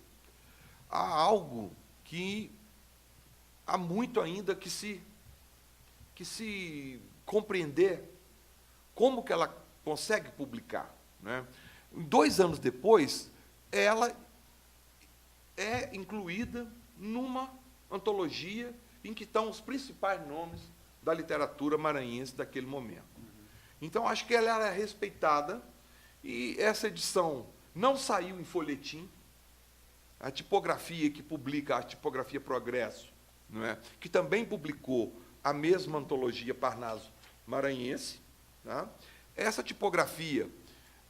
Há algo que há muito ainda que se compreender como que ela consegue publicar, né? 2 anos depois, ela é incluída numa antologia em que estão os principais nomes da literatura maranhense daquele momento. Então, acho que ela era respeitada, e essa edição não saiu em folhetim. A tipografia que publica, a Tipografia Progresso, não é? Que também publicou a mesma antologia Parnaso Maranhense, tá? Essa tipografia,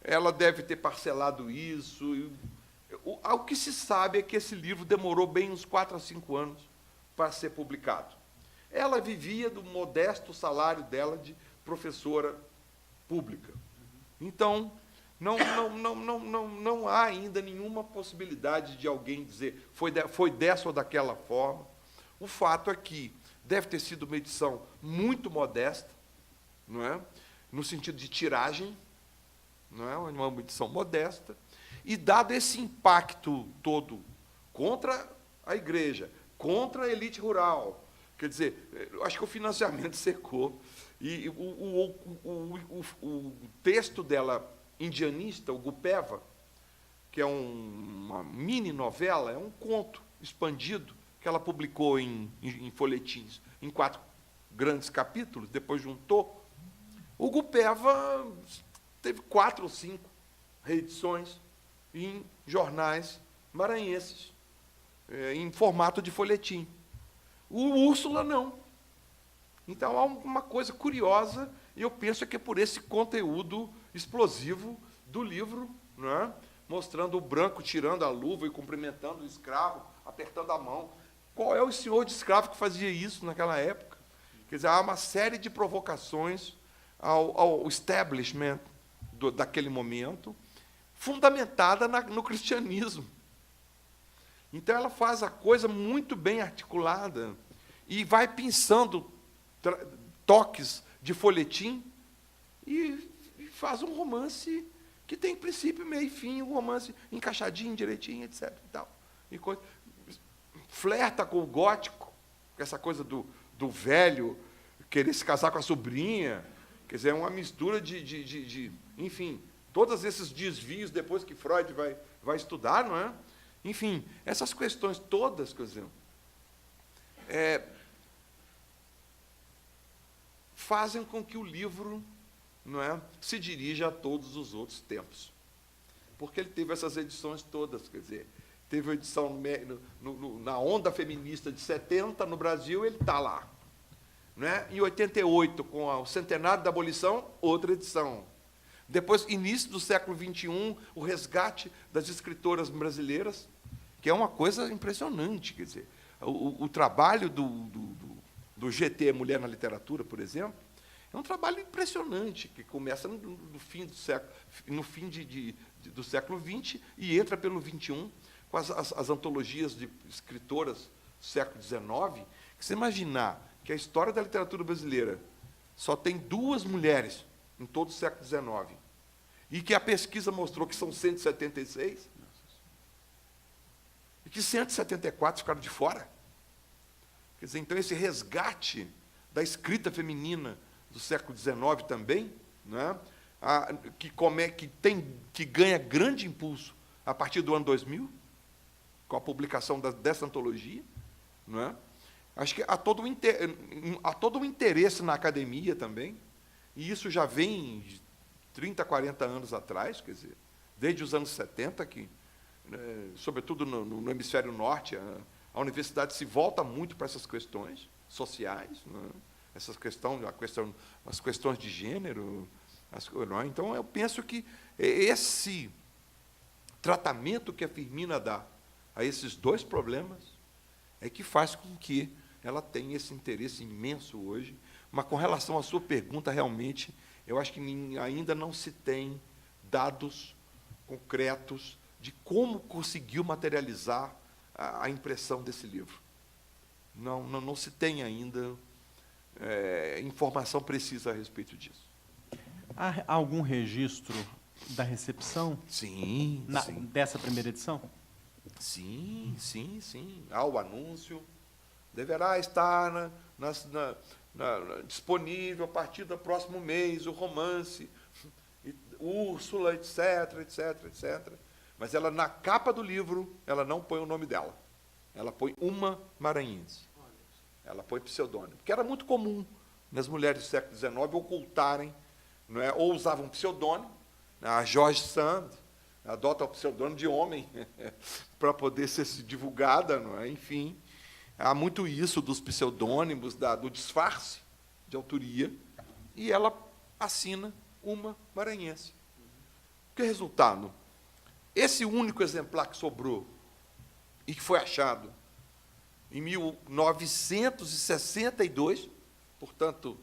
ela deve ter parcelado isso. O que se sabe é que esse livro demorou bem uns 4 a 5 anos para ser publicado. Ela vivia do modesto salário dela de professora pública. Então, não há ainda nenhuma possibilidade de alguém dizer foi dessa ou daquela forma. O fato é que deve ter sido uma edição muito modesta, não é? No sentido de tiragem, não é? Uma edição modesta, e dado esse impacto todo contra a igreja, contra a elite rural, quer dizer, eu acho que o financiamento secou, e o texto dela, indianista, o Gupeva, que é uma mini novela, é um conto expandido, que ela publicou em folhetins, em 4 grandes capítulos, depois juntou. O Gupeva teve 4 ou 5 reedições em jornais maranhenses, em formato de folhetim. O Úrsula, não. Então, há uma coisa curiosa, e eu penso que é por esse conteúdo explosivo do livro, não é? Mostrando o branco tirando a luva e cumprimentando o escravo, apertando a mão. Qual é o senhor de escravo que fazia isso naquela época? Quer dizer, há uma série de provocações ao establishment daquele momento, fundamentada no cristianismo. Então, ela faz a coisa muito bem articulada e vai pensando toques de folhetim e faz um romance que tem princípio, meio e fim, um romance encaixadinho, direitinho, etc. E tal. Flerta com o gótico, com essa coisa do velho querer se casar com a sobrinha, quer dizer, é uma mistura enfim, todos esses desvios depois que Freud vai estudar, não é? Enfim, essas questões todas, quer dizer, fazem com que o livro, não é, se dirija a todos os outros tempos. Porque ele teve essas edições todas, quer dizer, teve a edição na onda feminista de 70, no Brasil, ele está lá. Não é? Em 88, com o centenário da abolição, outra edição. Depois, início do século XXI, o resgate das escritoras brasileiras, que é uma coisa impressionante. Quer dizer, o trabalho do GT Mulher na Literatura, por exemplo, é um trabalho impressionante, que começa no fim do século, do século XX e entra pelo XXI, com as antologias de escritoras do século XIX, que você imaginar que a história da literatura brasileira só tem 2 mulheres em todo o século XIX, e que a pesquisa mostrou que são 176, e que 174 ficaram de fora. Quer dizer, então, esse resgate da escrita feminina do século XIX também, né, que ganha grande impulso a partir do ano 2000, com a publicação dessa antologia, não é? Acho que há todo um interesse na academia também, e isso já vem de 30, 40 anos atrás, quer dizer, desde os anos 70, que, sobretudo no hemisfério norte, a universidade se volta muito para essas questões sociais, né? As questões de gênero. Então, eu penso que esse tratamento que a Firmina dá a esses 2 problemas é que faz com que ela tenha esse interesse imenso hoje. Mas, com relação à sua pergunta, realmente, eu acho que ainda não se tem dados concretos de como conseguiu materializar a impressão desse livro. Não se tem ainda informação precisa a respeito disso. Há algum registro da recepção? Sim, sim. Dessa primeira edição? Sim. Há o anúncio. Deverá estar disponível a partir do próximo mês o romance, Úrsula, etc. Mas ela, na capa do livro, ela não põe o nome dela. Ela põe uma maranhense. Ela põe pseudônimo. Porque era muito comum nas mulheres do século XIX ocultarem, não é, ou usavam um pseudônimo, né, a George Sand adota o pseudônimo de homem para poder ser divulgada, não é? Enfim, há muito isso dos pseudônimos, do disfarce de autoria, e ela assina uma maranhense. Que resultado? Esse único exemplar que sobrou e que foi achado em 1962, portanto,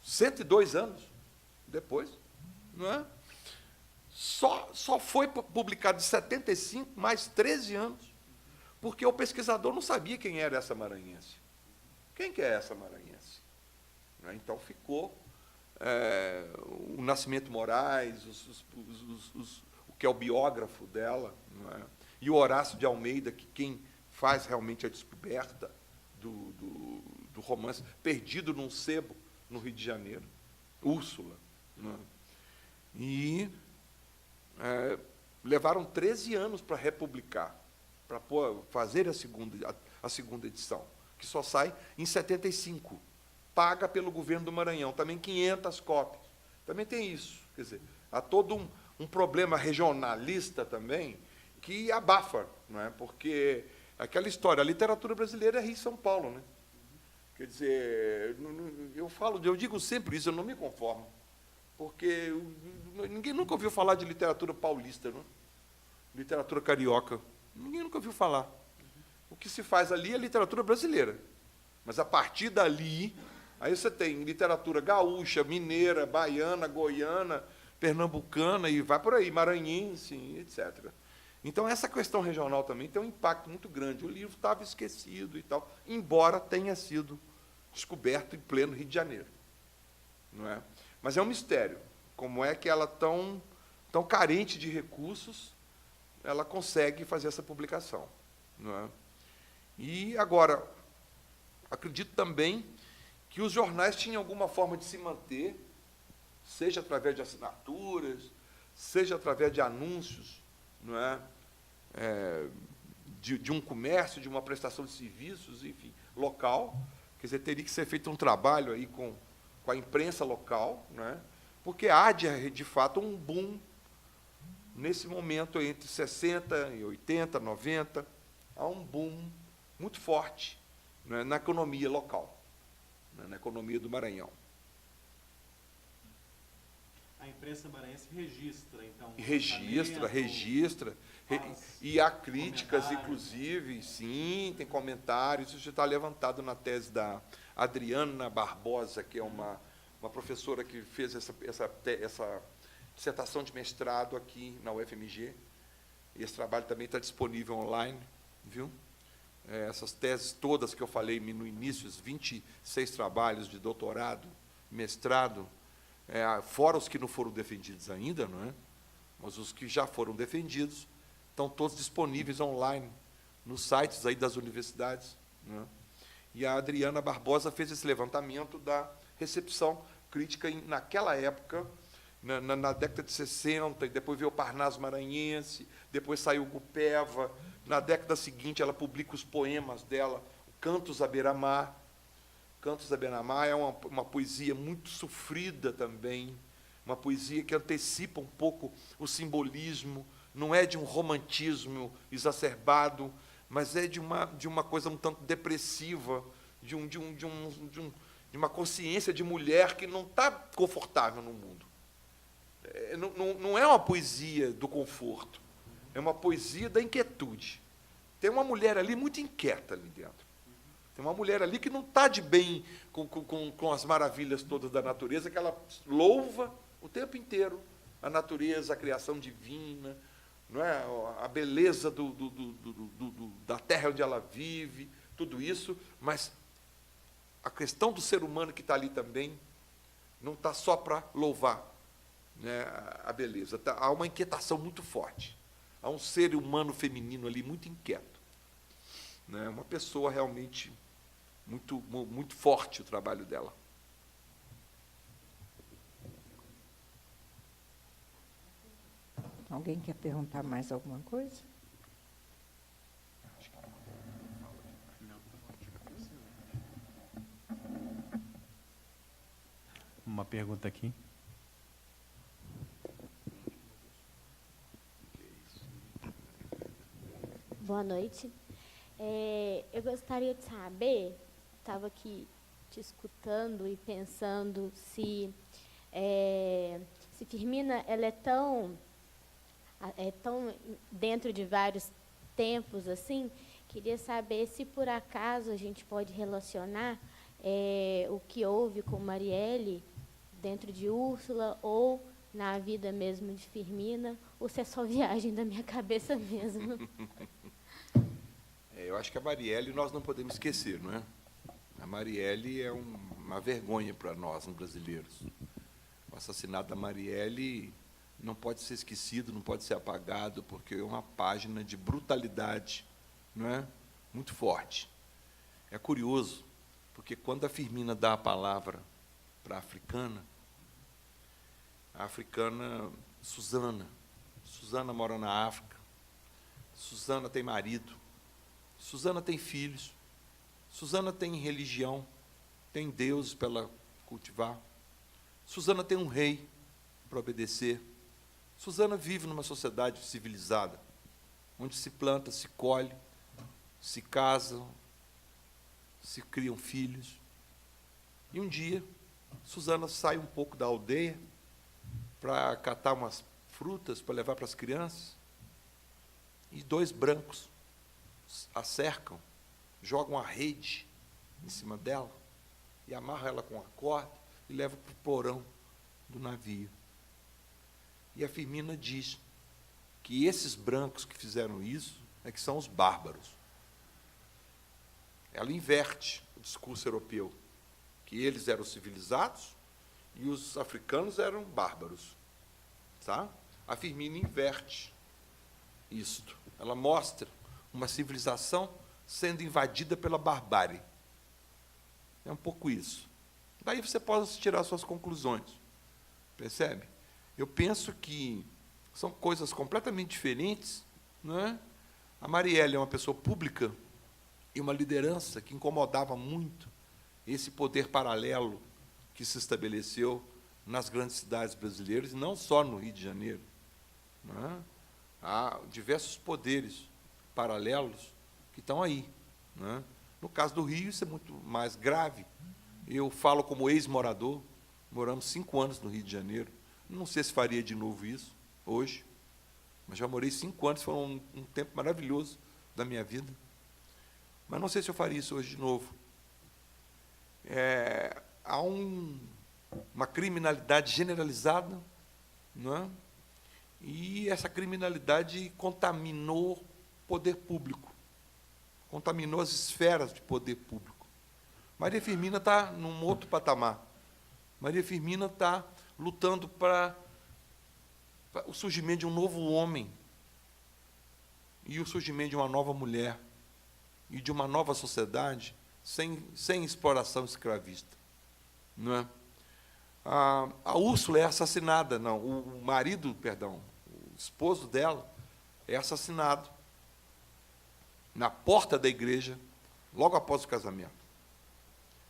102 anos depois, não é? Só foi publicado em 75, mais 13 anos, porque o pesquisador não sabia quem era essa maranhense. Quem que é essa maranhense? Então, ficou o Nascimento Moraes, o que é o biógrafo dela, não é? E o Horácio de Almeida, que quem faz realmente a descoberta do romance, perdido num sebo, no Rio de Janeiro, Úrsula. Não é? E levaram 13 anos para republicar, para fazer a segunda edição, que só sai em 75, paga pelo governo do Maranhão, também 500 cópias. Também tem isso. Quer dizer, há todo um problema regionalista também que abafa, não é? Porque aquela história, a literatura brasileira é Rio e São Paulo, né? Quer dizer, eu digo sempre isso, eu não me conformo, porque ninguém nunca ouviu falar de literatura paulista, não? Literatura carioca, ninguém nunca ouviu falar. O que se faz ali é literatura brasileira, mas a partir dali, aí você tem literatura gaúcha, mineira, baiana, goiana, pernambucana, e vai por aí, maranhense, etc. Então, essa questão regional também tem um impacto muito grande. O livro estava esquecido e tal, embora tenha sido descoberto em pleno Rio de Janeiro. Não é? Mas é um mistério. Como é que ela, tão carente de recursos, ela consegue fazer essa publicação. Não é? E, agora, acredito também que os jornais tinham alguma forma de se manter, seja através de assinaturas, seja através de anúncios, não é? De um comércio, de uma prestação de serviços, enfim, local. Quer dizer, teria que ser feito um trabalho aí com a imprensa local, não é? Porque há, de fato, um boom nesse momento entre 60 e 80, 90, há um boom muito forte, não é? Na economia local, não é? Na economia do Maranhão. A imprensa maranhense registra, então. Registra. E há críticas, inclusive, sim, tem comentários. Isso já está levantado na tese da Adriana Barbosa, que é uma professora que fez essa dissertação de mestrado aqui na UFMG. E esse trabalho também está disponível online, viu? Essas teses todas que eu falei no início, os 26 trabalhos de doutorado, mestrado, fora os que não foram defendidos ainda, não é? Mas os que já foram defendidos estão todos disponíveis online nos sites aí das universidades, não é? E a Adriana Barbosa fez esse levantamento da recepção crítica naquela época, na década de 60, e depois veio o Parnaso Maranhense, depois saiu o Gupeva. Na década seguinte, ela publica os poemas dela, Cantos à Beira-Mar. Cantos à Beira-Mar é uma poesia muito sofrida também, uma poesia que antecipa um pouco o simbolismo, não é de um romantismo exacerbado, mas é de uma coisa um tanto depressiva, de uma consciência de mulher que não está confortável no mundo. Não é uma poesia do conforto, é uma poesia da inquietude. Tem uma mulher ali muito inquieta ali dentro. Tem uma mulher ali que não está de bem com as maravilhas todas da natureza, que ela louva o tempo inteiro a natureza, a criação divina, não é? A beleza da terra onde ela vive, tudo isso, mas a questão do ser humano que está ali também não está só para louvar, né, a beleza. Há uma inquietação muito forte. Há um ser humano feminino ali muito inquieto. Né, uma pessoa realmente muito, muito forte, o trabalho dela. Alguém quer perguntar mais alguma coisa? pergunta aqui. Boa noite. Eu gostaria de saber, estava aqui te escutando e pensando se Firmina ela é tão dentro de vários tempos assim. Queria saber se por acaso a gente pode relacionar o que houve com Marielle dentro de Úrsula ou na vida mesmo de Firmina, ou se é só viagem da minha cabeça mesmo. Eu acho que a Marielle nós não podemos esquecer, não é? A Marielle é uma vergonha para nós, brasileiros. O assassinato da Marielle não pode ser esquecido, não pode ser apagado, porque é uma página de brutalidade, não é? Muito forte. É curioso, porque quando a Firmina dá a palavra para a africana Suzana mora na África, Suzana tem marido, Suzana tem filhos, Suzana tem religião, tem deuses para ela cultivar, Suzana tem um rei para obedecer, Suzana vive numa sociedade civilizada, onde se planta, se colhe, se casam, se criam filhos. E um dia, Suzana sai um pouco da aldeia para catar umas frutas para levar para as crianças, e 2 brancos a cercam, jogam a rede em cima dela e amarram ela com a corda e levam para o porão do navio. E a Firmina diz que esses brancos que fizeram isso é que são os bárbaros. Ela inverte o discurso europeu, que eles eram civilizados e os africanos eram bárbaros. Tá? A Firmina inverte isto. Ela mostra uma civilização sendo invadida pela barbárie. É um pouco isso. Daí você pode tirar suas conclusões. Percebe? Eu penso que são coisas completamente diferentes, não é? A Marielle é uma pessoa pública e uma liderança que incomodava muito esse poder paralelo que se estabeleceu nas grandes cidades brasileiras, e não só no Rio de Janeiro. Não é? Há diversos poderes paralelos que estão aí. Não é? No caso do Rio, isso é muito mais grave. Eu falo como ex-morador, moramos 5 anos no Rio de Janeiro. Não sei se faria de novo isso, hoje, mas já morei 5 anos, foi um tempo maravilhoso da minha vida. Mas não sei se eu faria isso hoje de novo. Há uma criminalidade generalizada, não é? E essa criminalidade contaminou o poder público, contaminou as esferas de poder público. Maria Firmina está num outro patamar. Maria Firmina está lutando para o surgimento de um novo homem e o surgimento de uma nova mulher e de uma nova sociedade sem exploração escravista. Não é? A Úrsula é assassinada, não, o marido, perdão, o esposo dela é assassinado na porta da igreja, logo após o casamento.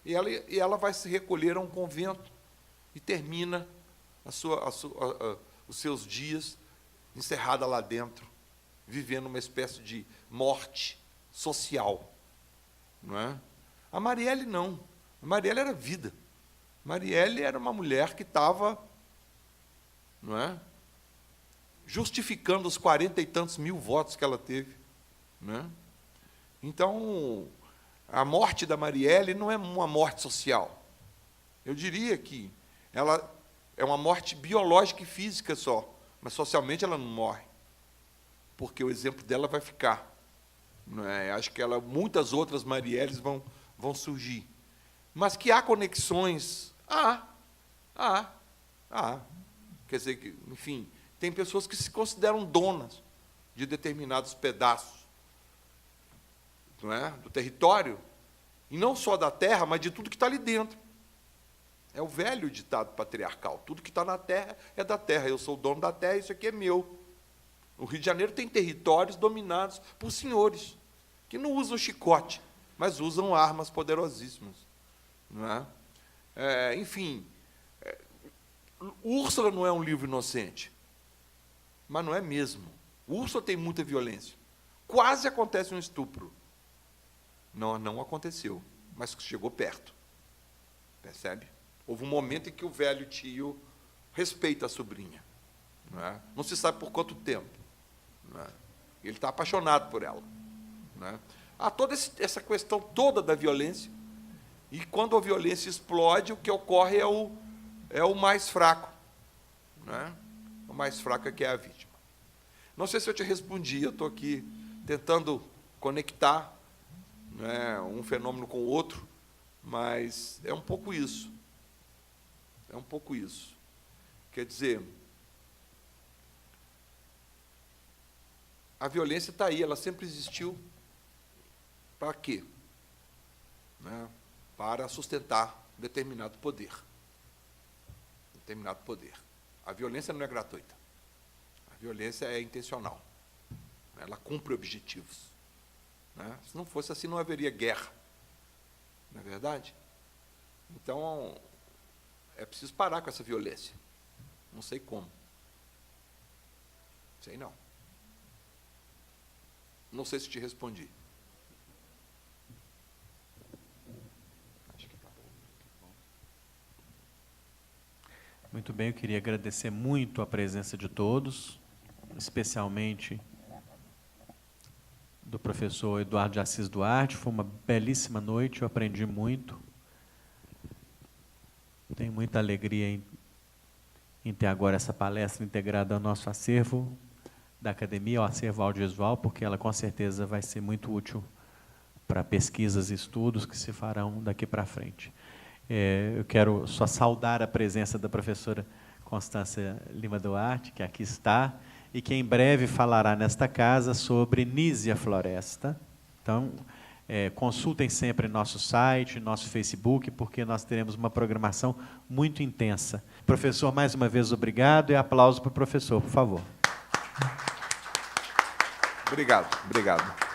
E ela vai se recolher a um convento e termina os seus dias encerrada lá dentro, vivendo uma espécie de morte social. Não é? A Marielle não. A Marielle era vida. Marielle era uma mulher que estava, não é, justificando os 40 e tantos mil votos que ela teve. Não é? Então, a morte da Marielle não é uma morte social. Eu diria que ela é uma morte biológica e física só, mas socialmente ela não morre, porque o exemplo dela vai ficar. Não é? Acho que muitas outras Marielles vão surgir. Mas que há conexões, quer dizer, enfim, tem pessoas que se consideram donas de determinados pedaços, não é? Do território, e não só da terra, mas de tudo que está ali dentro. É o velho ditado patriarcal, tudo que está na terra é da terra, eu sou o dono da terra, isso aqui é meu. O Rio de Janeiro tem territórios dominados por senhores, que não usam chicote, mas usam armas poderosíssimas. Não é? Enfim, Úrsula não é um livro inocente, mas não é mesmo. Úrsula tem muita violência. Quase acontece um estupro. Não aconteceu, mas chegou perto. Percebe? Houve um momento em que o velho tio respeita a sobrinha. Não é? Não se sabe por quanto tempo. Não é? Ele está apaixonado por ela. Não é? Há toda essa questão toda da violência. E quando a violência explode, o que ocorre é o mais fraco. Não é? O mais fraco é que é a vítima. Não sei se eu te respondi, eu estou aqui tentando conectar, né, um fenômeno com o outro, mas é um pouco isso. É um pouco isso. Quer dizer, a violência está aí, ela sempre existiu. Para quê? Né? Para sustentar determinado poder. Determinado poder. A violência não é gratuita. A violência é intencional. Ela cumpre objetivos. Né? Se não fosse assim, não haveria guerra. Não é verdade? Então, é preciso parar com essa violência. Não sei como. Sei não. Não sei se te respondi. Acho que tá bom. Muito bem, eu queria agradecer muito a presença de todos, especialmente do professor Eduardo de Assis Duarte. Foi uma belíssima noite, eu aprendi muito. Tenho muita alegria em ter agora essa palestra integrada ao nosso acervo da academia, ao acervo audiovisual, porque ela com certeza vai ser muito útil para pesquisas e estudos que se farão daqui para frente. Eu quero só saudar a presença da professora Constância Lima Duarte, que aqui está, e que em breve falará nesta casa sobre Nísia Floresta. Então, consultem sempre nosso site, nosso Facebook, porque nós teremos uma programação muito intensa. Professor, mais uma vez, obrigado, e aplauso para o professor, por favor. Obrigado, obrigado.